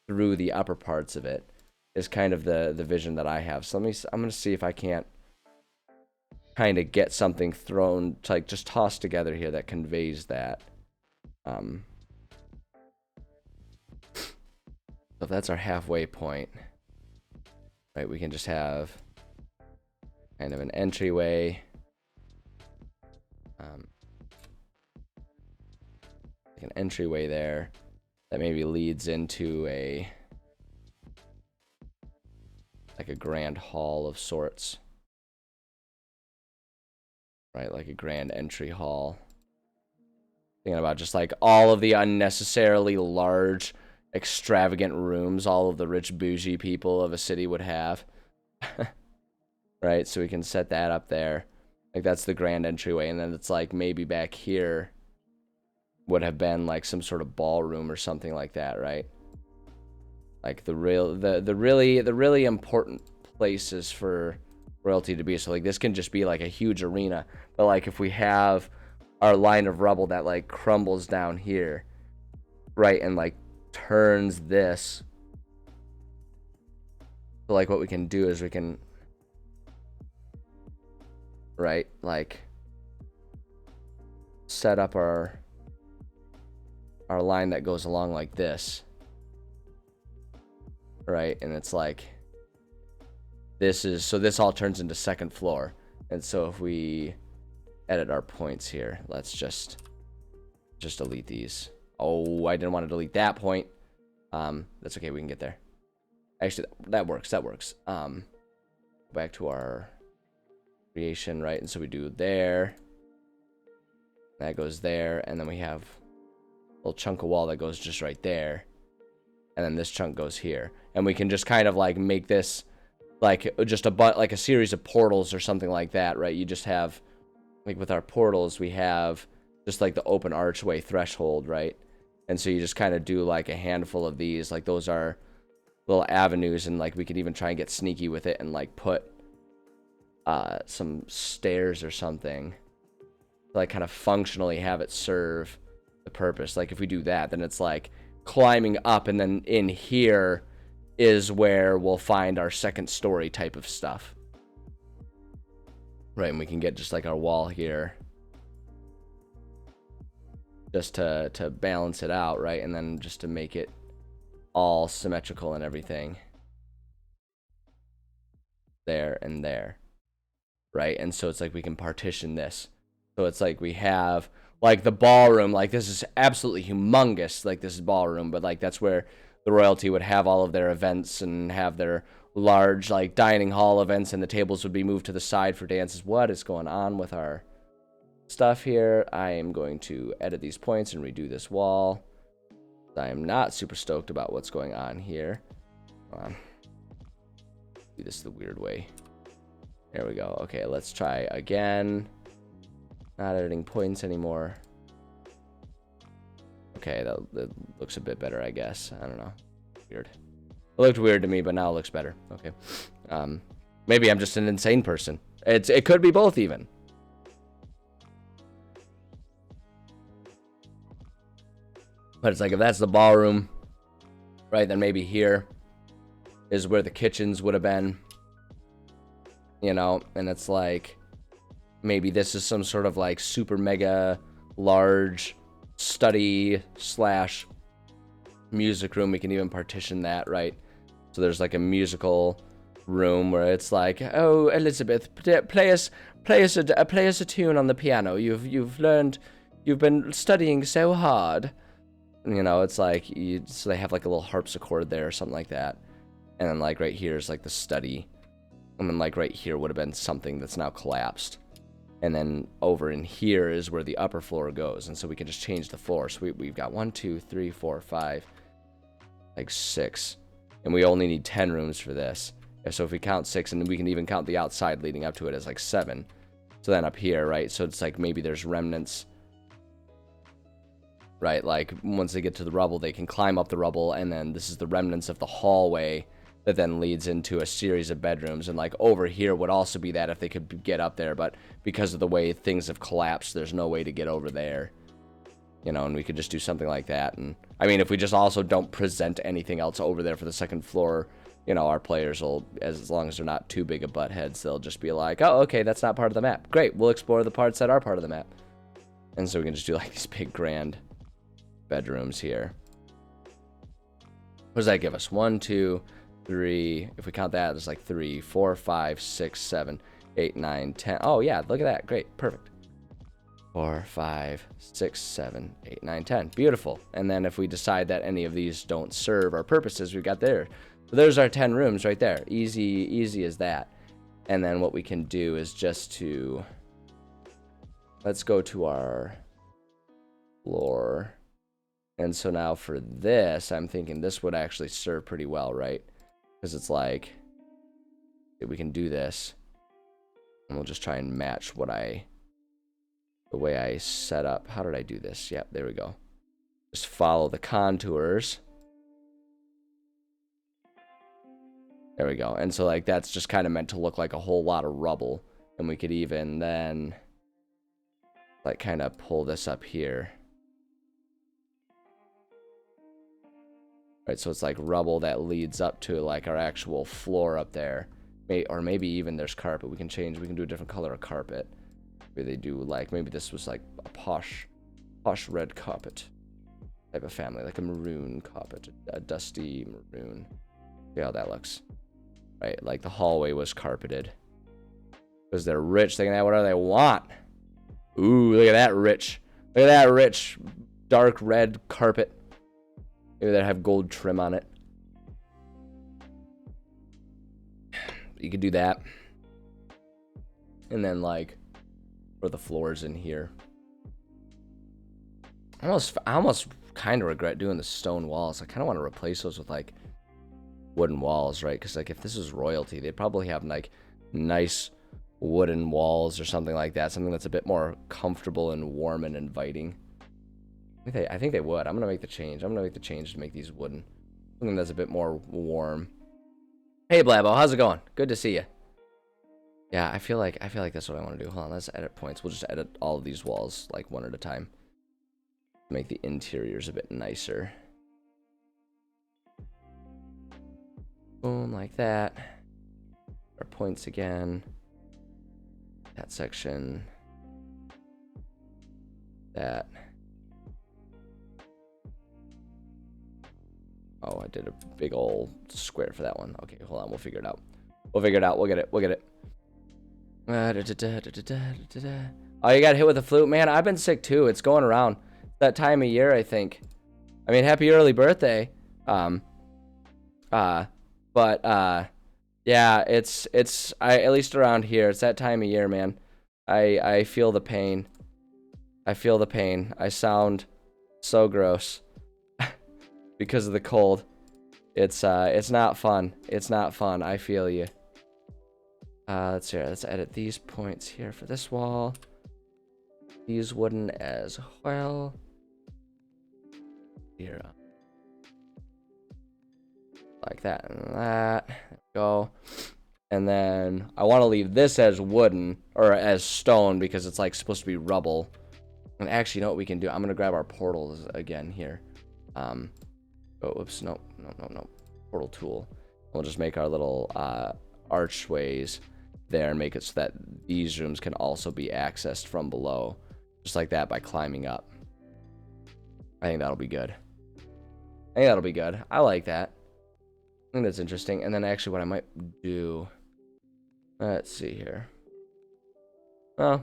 through the upper parts of it is kind of the vision that I have. So I'm going to see if I can't kind of get something thrown, like just tossed together here that conveys that. So if that's our halfway point. Right, we can just have kind of an entryway. Like an entryway there that maybe leads into like a grand hall of sorts. Right, like a grand entry hall. Thinking about just like all of the unnecessarily large, extravagant rooms all of the rich bougie people of a city would have. Right, so we can set that up there. Like, that's the grand entryway, and then it's like maybe back here would have been like some sort of ballroom or something like that, right? Like the really important places for royalty to be. So like this can just be like a huge arena, but like if we have our line of rubble that like crumbles down here, right, and like turns this, so like what we can do is we can, right, like set up our line that goes along like this, right, and it's like this is, so this all turns into second floor. And so if we edit our points here, let's just delete these. Oh, I didn't want to delete that point. That's okay, we can get there. Actually, that works. Back to our creation, right? And so we do there. That goes there, and then we have a little chunk of wall that goes just right there. And then this chunk goes here. And we can just kind of like make this like just like a series of portals or something like that, right? You just have, like with our portals, we have just like the open archway threshold, right? And so you just kind of do like a handful of these, like those are little avenues, and like we could even try and get sneaky with it and like put some stairs or something to like kind of functionally have it serve the purpose. Like if we do that, then it's like climbing up, and then in here is where we'll find our second story type of stuff, right? And we can get just like our wall here just to balance it out, right? And then just to make it all symmetrical and everything there and there, right? And so it's like we can partition this, so it's like we have like the ballroom, like this is absolutely humongous, like this is ballroom, but like that's where the royalty would have all of their events and have their large like dining hall events, and the tables would be moved to the side for dances. What is going on with our stuff here? I am going to edit these points and redo this wall. I am not super stoked about what's going on here. Do this the weird way. There we go. Okay, let's try again. Not editing points anymore. Okay, that looks a bit better, I guess. I don't know. Weird. It looked weird to me, but now it looks better. Okay. Maybe I'm just an insane person. It could be both even. But it's like if that's the ballroom, right, then maybe here is where the kitchens would have been. You know, and it's like maybe this is some sort of like super mega large study slash music room. We can even partition that, right? So there's like a musical room where it's like, oh, Elizabeth, play us play us a tune on the piano. You've been studying so hard. You know, it's like, so they have like a little harpsichord there or something like that. And then like right here is like the study. And then like right here would have been something that's now collapsed. And then over in here is where the upper floor goes. And so we can just change the floor. So we've got 1, 2, 3, 4, 5, like 6. And we only need 10 rooms for this. So if we count 6, and we can even count the outside leading up to it as like 7. So then up here, right? So it's like maybe there's remnants. Right, like once they get to the rubble, they can climb up the rubble, and then this is the remnants of the hallway that then leads into a series of bedrooms. And like over here would also be that if they could get up there, but because of the way things have collapsed, there's no way to get over there. You know, and we could just do something like that. And I mean, if we just also don't present anything else over there for the second floor, you know, our players will, as long as they're not too big of butt heads, they'll just be like, oh, okay, that's not part of the map. Great, we'll explore the parts that are part of the map. And so we can just do like these big grand bedrooms here. What does that give us? 1, 2, 3. If we count that, there's like 3, 4, 5, 6, 7, 8, 9, 10. Oh yeah, look at that. Great, perfect. 4, 5, 6, 7, 8, 9, 10. Beautiful. And then if we decide that any of these don't serve our purposes, we've got there. So there's our 10 rooms right there. Easy as that. And then what we can do is just to, let's go to our floor. And so now for this, I'm thinking this would actually serve pretty well, right? Because it's like, we can do this. And we'll just try and match what the way I set up. How did I do this? Yep, there we go. Just follow the contours. There we go. And so like that's just kind of meant to look like a whole lot of rubble. And we could even then like kind of pull this up here. Right, so it's like rubble that leads up to like our actual floor up there. Or maybe even there's carpet. We can do a different color of carpet. Maybe they do like, maybe this was like a posh red carpet type of family, like a maroon carpet, a dusty maroon. See how that looks. Right, like the hallway was carpeted. Because they're rich, they can have whatever they want. Ooh, look at that rich. Look at that rich, dark red carpet. Maybe they have gold trim on it. You could do that. And then like for the floors in here. I almost kind of regret doing the stone walls. I kind of want to replace those with like wooden walls, right? Because like if this is royalty, they'd probably have like nice wooden walls or something like that. Something that's a bit more comfortable and warm and inviting. I think they would. I'm gonna make the change. I'm gonna make the change to make these wooden. Something that's a bit more warm. Hey Blabo, how's it going? Good to see you. Yeah, I feel like that's what I want to do. Hold on, let's edit points. We'll just edit all of these walls like one at a time. Make the interiors a bit nicer. Boom, like that. Our points again. That section. That. Oh, I did a big old square for that one. Okay, hold on. We'll figure it out. We'll figure it out. We'll get it. We'll get it. Oh, you got hit with the flu? Man, I've been sick too. It's going around. That time of year, I think. I mean, happy early birthday. Yeah, it's at least around here. It's that time of year, man. I feel the pain. I feel the pain. I sound so gross. Because of the cold. It's not fun. It's not fun. I feel you. Let's see. Let's edit these points here for this wall. These wooden as well. Here. Like that and that. There we go. And then I want to leave this as wooden or as stone because it's like supposed to be rubble. And actually, you know what we can do? I'm gonna grab our portals again here. Oh, whoops, no. Portal tool. We'll just make our little archways there and make it so that these rooms can also be accessed from below. Just like that by climbing up. I think that'll be good. I like that. I think that's interesting. And then actually what I might do... Let's see here. Oh,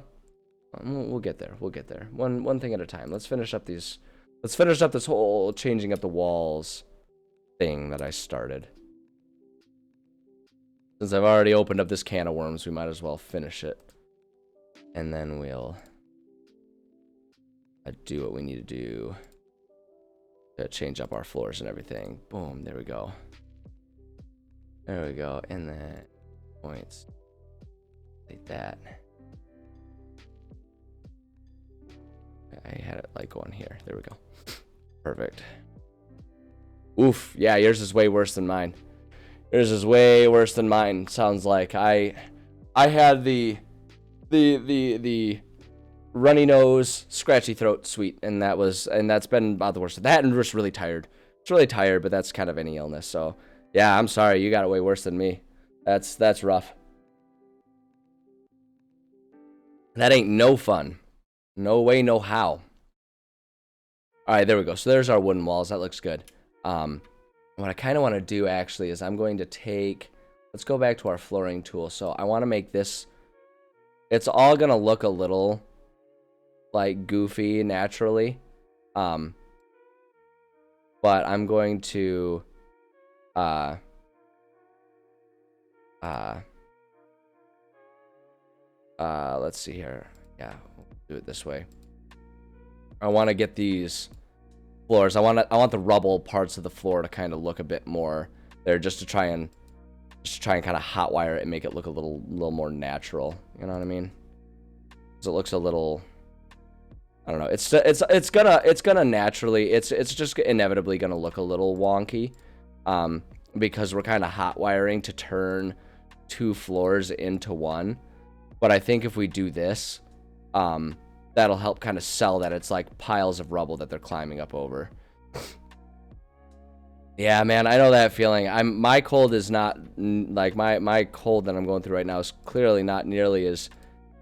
we'll get there. We'll get there. One thing at a time. Let's finish up these. Let's finish up this whole changing up the walls thing that I started. Since I've already opened up this can of worms, we might as well finish it. And then we'll do what we need to do to change up our floors and everything. Boom, there we go. There we go. And then points. Like that. I had it like going here. There we go. Perfect. Oof. Yeah, yours is way worse than mine. Yours is way worse than mine. Sounds like I had the runny nose, scratchy throat suite, and that's been about the worst. That and just really tired. It's really tired, but that's kind of any illness. So yeah, I'm sorry. You got it way worse than me. That's rough. That ain't no fun. No way, no how. All right, there we go. So there's our wooden walls. That looks good. What I kind of want to do actually is I'm going to take, let's go back to our flooring tool. So I want to make this, it's all going to look a little like goofy naturally. But I'm going to, let's see here. Yeah, we'll do it this way. I want to get these floors. I want the rubble parts of the floor to kind of look a bit more there, just to try and kind of hotwire it and make it look a little more natural. You know what I mean? Because it looks a little, I don't know. It's gonna naturally. It's just inevitably gonna look a little wonky, because we're kind of hotwiring to turn two floors into one. But I think if we do this, that'll help kind of sell that it's like piles of rubble that they're climbing up over. Yeah, man, I know that feeling. My cold is not like my cold that I'm going through right now is clearly not nearly as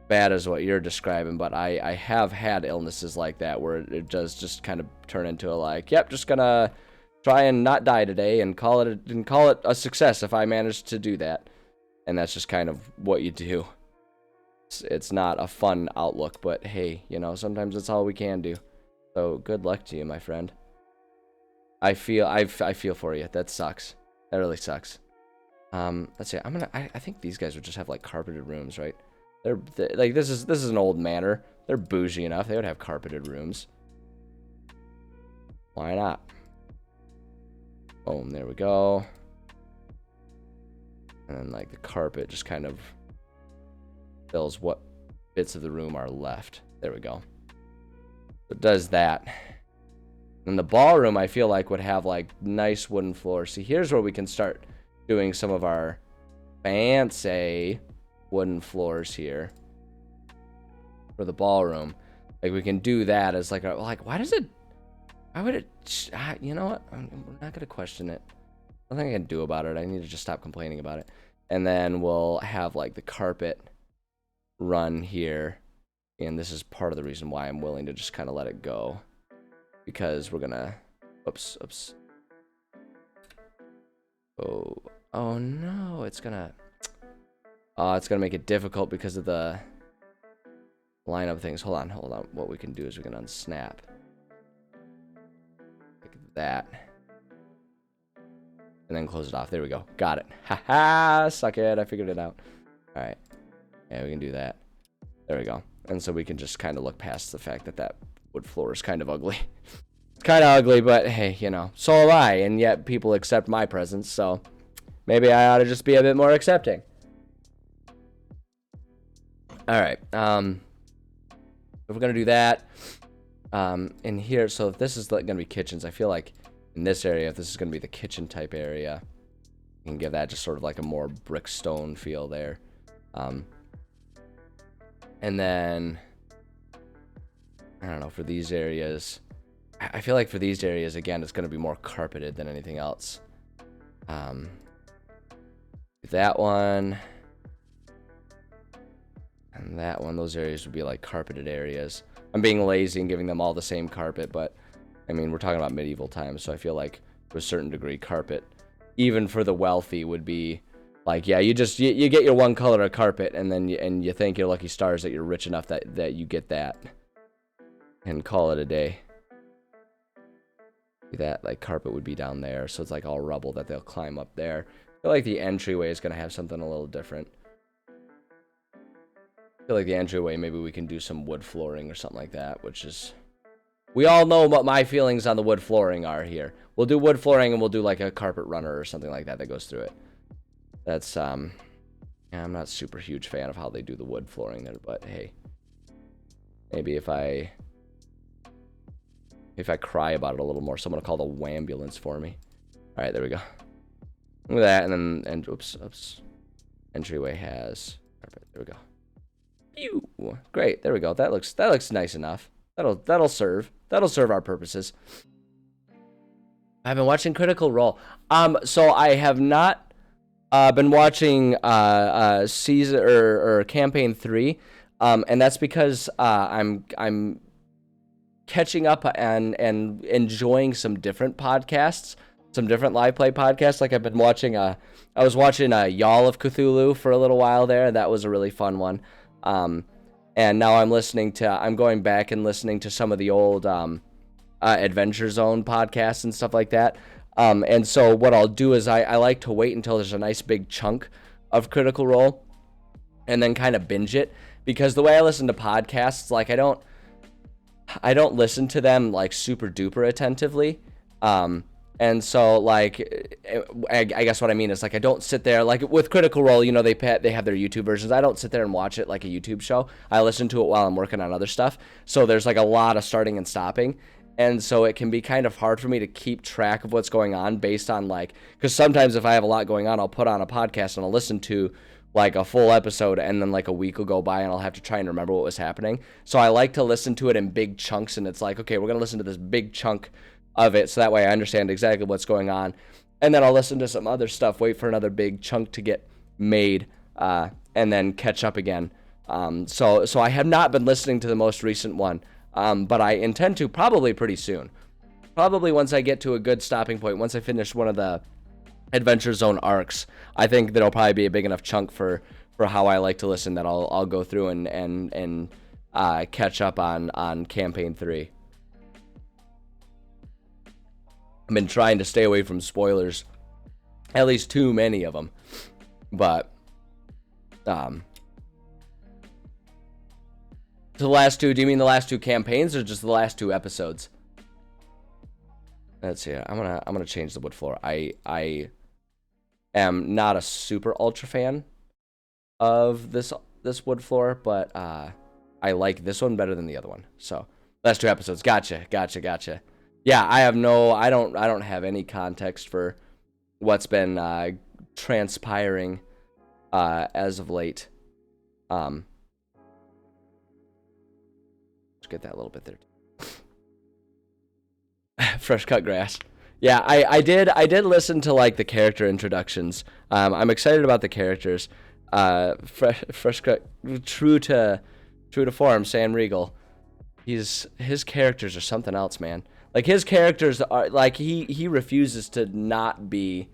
bad as what you're describing, but I have had illnesses like that where it does just kind of turn into a like, yep, just gonna try and not die today and call it a success if I manage to do that. And that's just kind of what you do. It's not a fun outlook, but hey, you know, sometimes it's all we can do. So good luck to you, my friend. I feel for you. That sucks. That really sucks. Let's see. I think these guys would just have like carpeted rooms, right? They're like this is an old manor. They're bougie enough. They would have carpeted rooms. Why not? Boom. There we go. And then like the carpet just kind of fills what bits of the room are left. There we go. It does that. And the ballroom, I feel like, would have like nice wooden floors. See, here's where we can start doing some of our fancy wooden floors here for the ballroom. Like we can do that as like why would it, you know what? We're not gonna question it. Nothing I can do about it. I need to just stop complaining about it. And then we'll have like the carpet run here, and this is part of the reason why I'm willing to just kind of let it go, because we're gonna oops oh no, it's gonna make it difficult because of the lineup things. Hold on, what we can do is we can unsnap like that and then close it off. There we go, got it. Haha, suck it, I figured it out. All right. Yeah, we can do that. There we go. And so we can just kind of look past the fact that wood floor is kind of ugly. It's kind of ugly, but hey, you know, so am I, and yet people accept my presence, so maybe I ought to just be a bit more accepting. All right. If we're going to do that, in here, so if this is going to be kitchens, I feel like in this area, if this is going to be the kitchen type area, you can give that just sort of like a more brick stone feel there. And then, I don't know, for these areas, I feel like for these areas, again, it's going to be more carpeted than anything else. That one, and that one, those areas would be like carpeted areas. I'm being lazy and giving them all the same carpet, but, I mean, we're talking about medieval times, so I feel like, to a certain degree, carpet, even for the wealthy, would be Like, yeah, you get your one color of carpet, and then you thank your lucky stars that you're rich enough that you get that, and call it a day. That like carpet would be down there, so it's like all rubble that they'll climb up there. I feel like the entryway is gonna have something a little different. I feel like the entryway, maybe we can do some wood flooring or something like that, which is, we all know what my feelings on the wood flooring are here. We'll do wood flooring, and we'll do like a carpet runner or something like that goes through it. That's yeah, I'm not super huge fan of how they do the wood flooring there, but hey, maybe if I cry about it a little more, someone will call the wambulance for me. All right, there we go. Look at that, and oops, entryway has carpet. There we go. Pew! Great, there we go. That looks nice enough. That'll serve our purposes. I've been watching Critical Role. So I have not been watching season or campaign 3, and that's because I'm catching up and enjoying some different podcasts, some different live play podcasts. Like I've been watching I was watching Y'all of Cthulhu for a little while there. That was a really fun one. And now I'm going back and listening to some of the old Adventure Zone podcasts and stuff like that. And so what I'll do is I like to wait until there's a nice big chunk of Critical Role and then kind of binge it, because the way I listen to podcasts, like I don't listen to them like super duper attentively. And so like, I guess what I mean is like, I don't sit there like with Critical Role, you know, they have their YouTube versions. I don't sit there and watch it like a YouTube show. I listen to it while I'm working on other stuff. So there's like a lot of starting and stopping. And so it can be kind of hard for me to keep track of what's going on based on like, because sometimes if I have a lot going on, I'll put on a podcast and I'll listen to like a full episode, and then like a week will go by and I'll have to try and remember what was happening. So I like to listen to it in big chunks, and it's like, okay, we're going to listen to this big chunk of it, so that way I understand exactly what's going on. And then I'll listen to some other stuff, wait for another big chunk to get made, and then catch up again. So I have not been listening to the most recent one. But I intend to probably pretty soon. Probably once I get to a good stopping point, once I finish one of the Adventure Zone arcs, I think there'll probably be a big enough chunk for how I like to listen that I'll go through and catch up on campaign 3. I've been trying to stay away from spoilers, at least too many of them, but the last two, do you mean the last 2 campaigns or just the last 2 episodes? Let's see. I'm gonna change the wood floor. I am not a super ultra fan of this wood floor, but I like this one better than the other one. So last 2 episodes. Gotcha. Yeah, I don't have any context for what's been transpiring as of late. Get that a little bit there. Fresh cut grass. Yeah, I did listen to like the character introductions. I'm excited about the characters. Fresh cut, true to form, Sam Riegel. His characters are something else, man. Like his characters are like he refuses to not be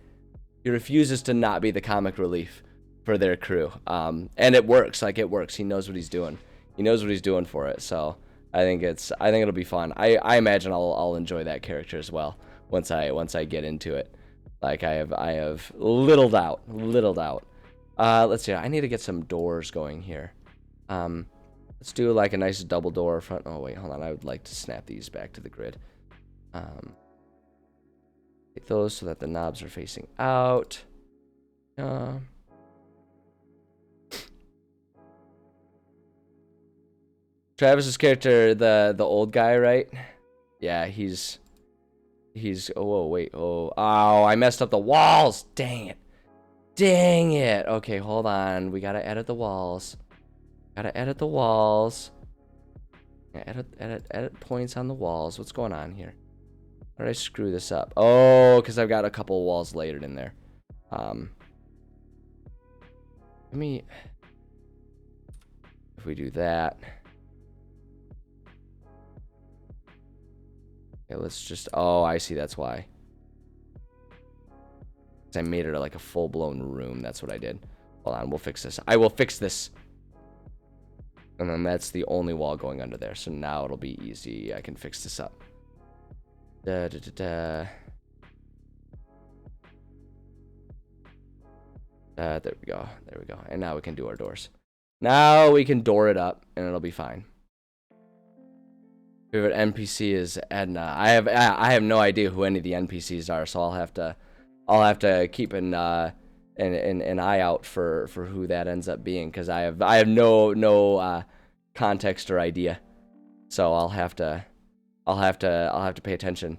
the comic relief for their crew. And it works. Like it works. He knows what he's doing. He knows what he's doing for it. So I think it'll be fun. I imagine I'll enjoy that character as well once I get into it. Like I have little doubt. Let's see. I need to get some doors going here. Let's do like a nice double door front. Oh wait, hold on. I would like to snap these back to the grid. Take those so that the knobs are facing out. Travis's character, the old guy, right? Yeah, he's oh wait, I messed up the walls. Dang it. Okay, hold on. We gotta edit the walls. Yeah, edit points on the walls. What's going on here? How did I screw this up? Oh, because I've got a couple walls layered in there. If we do that. Okay, let's just, oh, I see, that's why. I made it like a full-blown room. That's what I did. Hold on, we'll fix this. I will fix this. And then that's the only wall going under there. So now it'll be easy. I can fix this up. There we go. There we go. And now we can do our doors. Now we can door it up, and it'll be fine. Favorite NPC is Edna. I have no idea who any of the NPCs are, so I'll have to keep an eye out for who that ends up being, because I have no context or idea. So I'll have to pay attention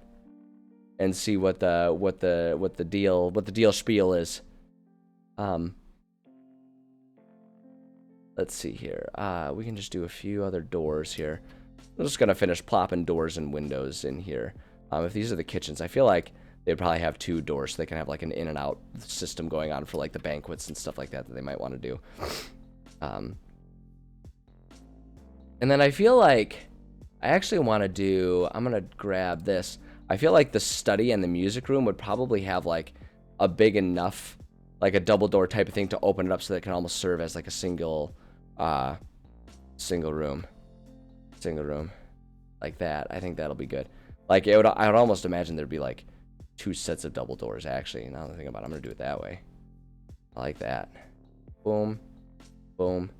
and see what the deal spiel is. Let's see here. We can just do a few other doors here. I'm just gonna finish plopping doors and windows in here. If these are the kitchens, I feel like they'd probably have 2 doors, so they can have like an in and out system going on for like the banquets and stuff like that they might want to do. And then I feel like I actually want to do, I'm gonna grab this. I feel like the study and the music room would probably have like a big enough, like a double door type of thing to open it up so that it can almost serve as like a single room. Like that. I think that'll be good. Like I would almost imagine there'd be like 2 sets of double doors actually. Now that I think about it, I'm gonna do it that way. I like that. Boom, boom,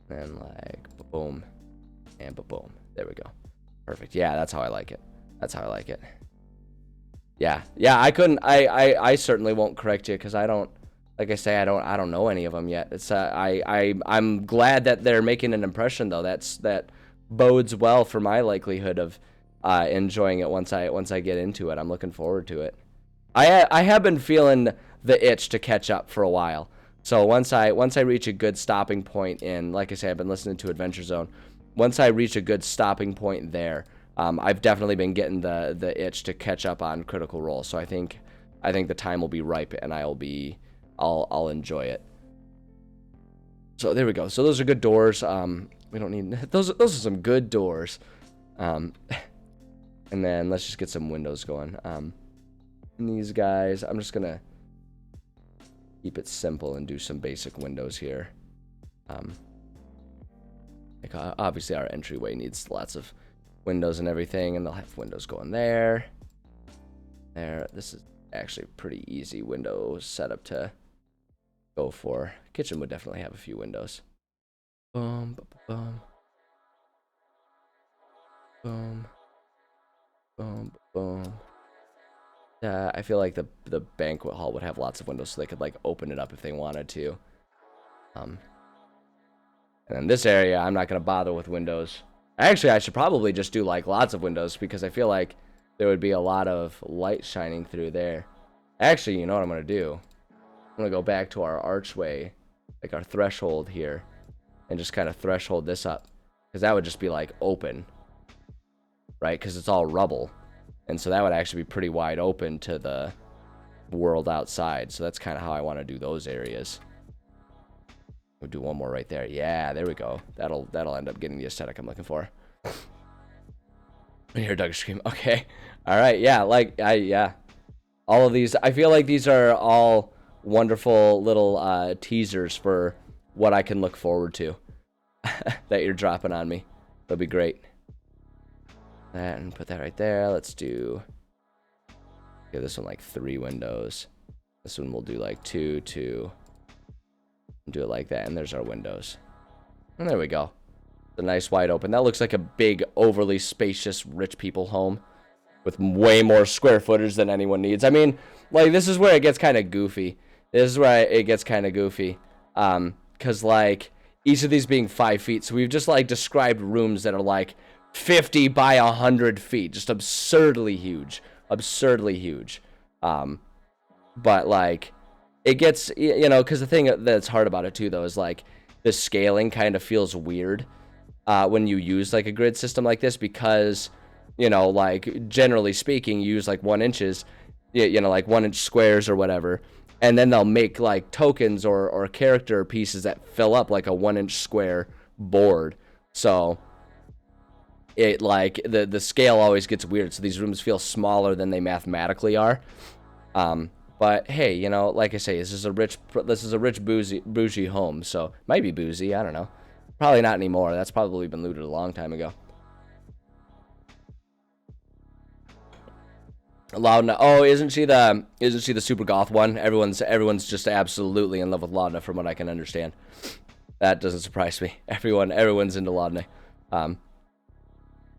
and like boom, and boom. There we go. Perfect. Yeah, that's how I like it. Yeah. I certainly won't correct you because I don't, like I say, I don't know any of them yet. It's I'm glad that they're making an impression though. That bodes well for my likelihood of enjoying it once I get into it. I'm looking forward to it. I have been feeling the itch to catch up for a while. So once I reach a good stopping point in, like I say, I've been listening to Adventure Zone. Once I reach a good stopping point there, I've definitely been getting the itch to catch up on Critical Role. So I think the time will be ripe, and I'll enjoy it. So there we go. So those are good doors. We don't need those are some good doors. And then let's just get some windows going. And these guys, I'm just gonna keep it simple and do some basic windows here. Like obviously our entryway needs lots of windows and everything, and they'll have windows going there. This is actually a pretty easy window setup to go for. Kitchen would definitely have a few windows. Boom, boom, boom, boom, boom. I feel like the banquet hall would have lots of windows, so they could like open it up if they wanted to. And then this area, I'm not gonna bother with windows. Actually, I should probably just do like lots of windows because I feel like there would be a lot of light shining through there. Actually, you know what I'm gonna do? I'm gonna go back to our archway, like our threshold here, and just kind of threshold this up, because that would just be like open, right? Because it's all rubble, and so that would actually be pretty wide open to the world outside. So that's kind of how I want to do those areas. We'll do one more right there. Yeah, there we go. That'll end up getting the aesthetic I'm looking for. I hear Doug scream. Okay. All right. Yeah. Yeah. All of these. I feel like these are all wonderful little teasers for what I can look forward to that you're dropping on me. That'll be great. That and put that right there. Let's do. Give this one like 3 windows. This one we'll do like 2, 2. Do it like that, and there's our windows. And there we go. The nice wide open. That looks like a big, overly spacious rich people home with way more square footage than anyone needs. I mean, like, this is where it gets kind of goofy. Because like each of these being 5 feet, so we've just like described rooms that are like 50 by 100 feet, just absurdly huge. But like it gets, you know, because the thing that's hard about it too though is like the scaling kind of feels weird when you use like a grid system like this, because, you know, like generally speaking, you use like 1 inches, you know, like 1 inch squares or whatever, and then they'll make like tokens or character pieces that fill up like a 1 inch square board. So it like the scale always gets weird, so these rooms feel smaller than they mathematically are. But But hey, you know, like I say, this is a rich bougie home, so might be boozy. I don't know. Probably not anymore. That's probably been looted a long time ago. Laudna. Oh, isn't she the super goth one? Everyone's just absolutely in love with Laudna, from what I can understand. That doesn't surprise me. Everyone's into Laudna.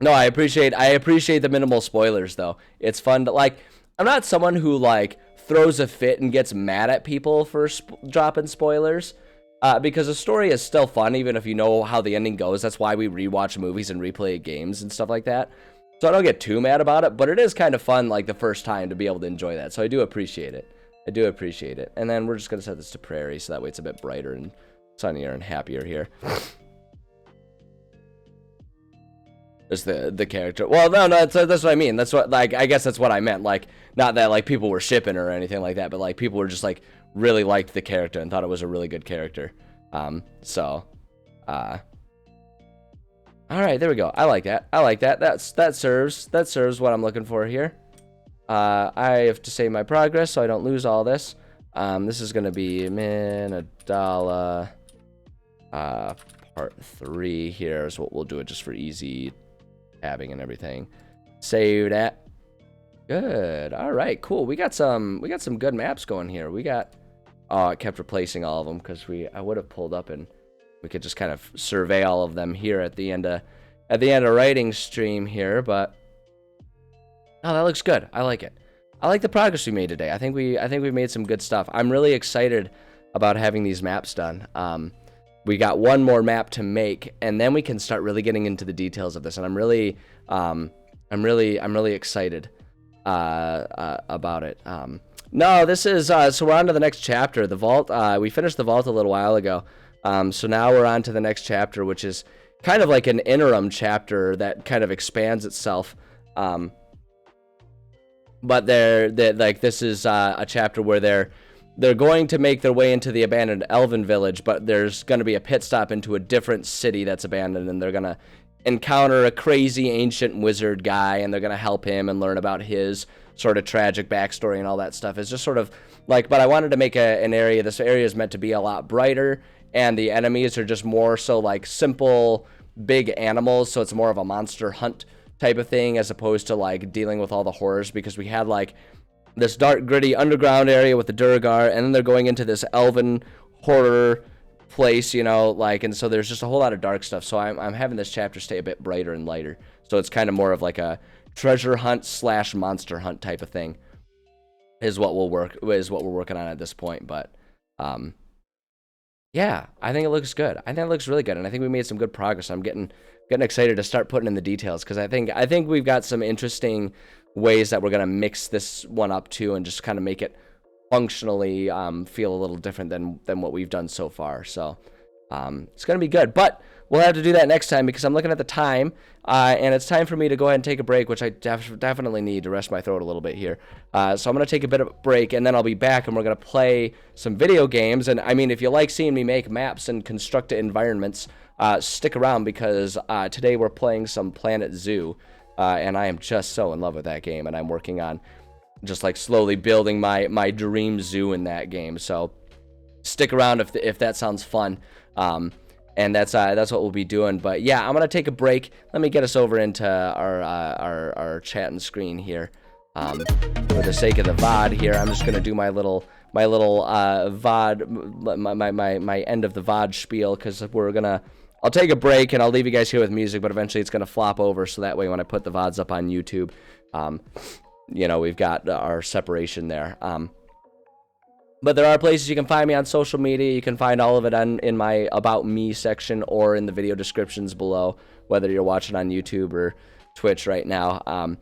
No, I appreciate the minimal spoilers though. It's fun to, like, I'm not someone who like throws a fit and gets mad at people for dropping spoilers. Because the story is still fun, even if you know how the ending goes. That's why we rewatch movies and replay games and stuff like that. So I don't get too mad about it, but it is kind of fun, like, the first time to be able to enjoy that. So I do appreciate it. And then we're just going to set this to prairie, so that way it's a bit brighter and sunnier and happier here. There's the character. Well, no, that's what I mean. That's what, like, I guess that's what I meant. Like, not that, like, people were shipping or anything like that, but, like, people were just, like, really liked the character and thought it was a really good character. All right, there we go. I like that. That serves what I'm looking for here. I have to save my progress so I don't lose all this. This is gonna be Minadala part 3 here is what we'll do it just for easy tabbing and everything. Save that. Good. All right, cool. We got some good maps going here. We got it kept replacing all of them because I would have pulled up and we could just kind of survey all of them here at the end of writing stream here, but oh, that looks good. I like it. I like the progress we made today. I think we made some good stuff. I'm really excited about having these maps done. We got one more map to make, and then we can start really getting into the details of this. And I'm really excited about it. No, this is so we're on to the next chapter. The vault. We finished the vault a little while ago. So now we're on to the next chapter, which is kind of like an interim chapter that kind of expands itself. But this is a chapter where they're going to make their way into the abandoned elven village, but there's going to be a pit stop into a different city that's abandoned, and they're going to encounter a crazy ancient wizard guy, and they're going to help him and learn about his sort of tragic backstory and all that stuff. It's just sort of like, but I wanted to make an area. This area is meant to be a lot brighter, and the enemies are just more so like simple big animals, so it's more of a monster hunt type of thing as opposed to like dealing with all the horrors, because we had like this dark gritty underground area with the Durgar, and then they're going into this elven horror place, you know, like, and so there's just a whole lot of dark stuff. So I'm having this chapter stay a bit brighter and lighter, so it's kind of more of like a treasure hunt / monster hunt type of thing is what we're working on at this point. But yeah, I think it looks good. I think it looks really good, and I think we made some good progress. I'm getting excited to start putting in the details, because I think we've got some interesting ways that we're gonna mix this one up too, and just kind of make it functionally feel a little different than what we've done so far. So it's gonna be good, but we'll have to do that next time, because I'm looking at the time, and it's time for me to go ahead and take a break, which I definitely need to rest my throat a little bit here. So I'm going to take a bit of a break, and then I'll be back, and we're going to play some video games. And I mean, if you like seeing me make maps and construct environments, stick around, because today we're playing some Planet Zoo, and I am just so in love with that game, and I'm working on just like slowly building my dream zoo in that game. So stick around if that sounds fun. And that's what we'll be doing. But yeah, I'm gonna take a break. Let me get us over into our chatting screen here. For the sake of the VOD here, I'm just gonna do my little VOD, my end of the VOD spiel, because I'll take a break and I'll leave you guys here with music, but eventually it's gonna flop over, so that way when I put the VODs up on YouTube, you know, we've got our separation there. But there are places you can find me on social media. You can find all of it in my About Me section or in the video descriptions below, whether you're watching on YouTube or Twitch right now.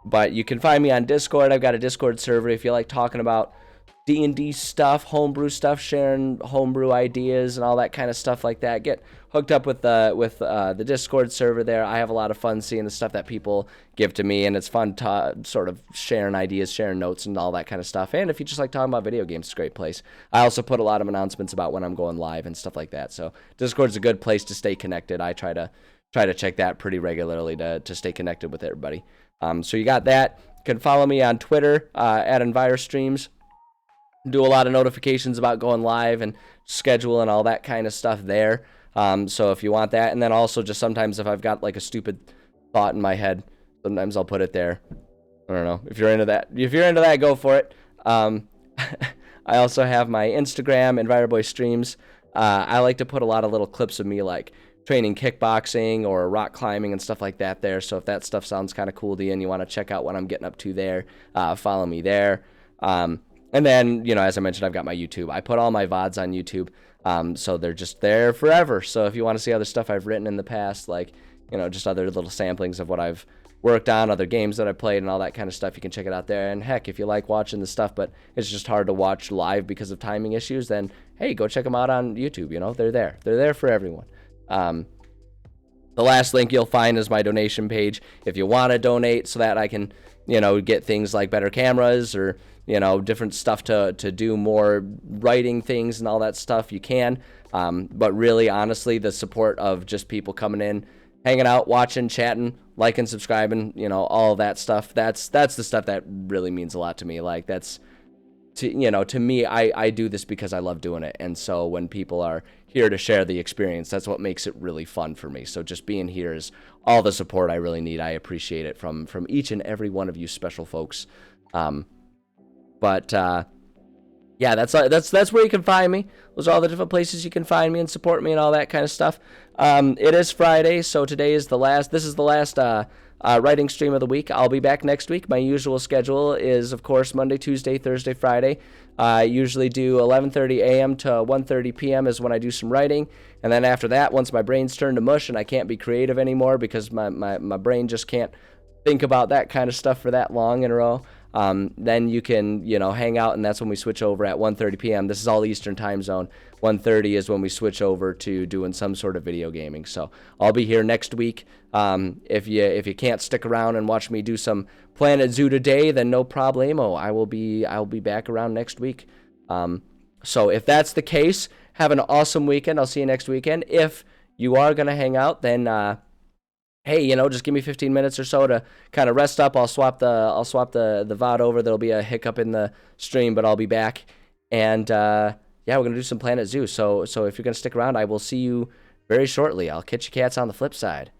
But you can find me on Discord. I've got a Discord server if you like talking about D&D stuff, homebrew stuff, sharing homebrew ideas and all that kind of stuff like that. Get hooked up with the Discord server there. I have a lot of fun seeing the stuff that people give to me, and it's fun to sort of sharing ideas, sharing notes, and all that kind of stuff. And if you just like talking about video games, it's a great place. I also put a lot of announcements about when I'm going live and stuff like that. So Discord's a good place to stay connected. I try to check that pretty regularly to stay connected with everybody. So you got that. You can follow me on Twitter at EnviroStreams. do a lot of notifications about going live and schedule and all that kind of stuff there. So if you want that, and then also just sometimes if I've got like a stupid thought in my head, sometimes I'll put it there. I don't know if you're into that. If you're into that, go for it. I also have my Instagram, Enviroboy Streams. I like to put a lot of little clips of me like training kickboxing or rock climbing and stuff like that there. So if that stuff sounds kind of cool to you and you want to check out what I'm getting up to there, follow me there. And then, you know, as I mentioned, I've got my YouTube. I put all my VODs on YouTube, so they're just there forever. So if you want to see other stuff I've written in the past, like, you know, just other little samplings of what I've worked on, other games that I played and all that kind of stuff, you can check it out there. And heck, if you like watching the stuff, but it's just hard to watch live because of timing issues, then hey, go check them out on YouTube. You know, they're there. They're there for everyone. The last link you'll find is my donation page. If you want to donate so that I can, you know, get things like better cameras or, you know, different stuff to do more writing things and all that stuff, you can. But really, honestly, the support of just people coming in, hanging out, watching, chatting, liking, subscribing, you know, all that stuff, that's the stuff that really means a lot to me. Like, that's, to me, I do this because I love doing it. And so when people are here to share the experience, that's what makes it really fun for me. So just being here is all the support I really need. I appreciate it from each and every one of you special folks. Yeah, that's where you can find me. Those are all the different places you can find me and support me and all that kind of stuff. It is Friday, so this is the last writing stream of the week. I'll be back next week. My usual schedule is, of course, Monday, Tuesday, Thursday, Friday. I usually do 11:30 a.m. to 1:30 p.m. is when I do some writing. And then after that, once my brain's turned to mush and I can't be creative anymore because my brain just can't think about that kind of stuff for that long in a row, then you can, hang out, and that's when we switch over at 1:30 p.m. This is all Eastern time zone. 1:30 is when we switch over to doing some sort of video gaming. So I'll be here next week. If you can't stick around and watch me do some Planet Zoo today, then no problemo. I will be back around next week. So if that's the case, have an awesome weekend. I'll see you next weekend. If you are gonna hang out, then hey, just give me 15 minutes or so to kind of rest up. I'll swap the VOD over. There'll be a hiccup in the stream, but I'll be back. And yeah, we're gonna do some Planet Zoo. So if you're gonna stick around, I will see you very shortly. I'll catch you cats on the flip side.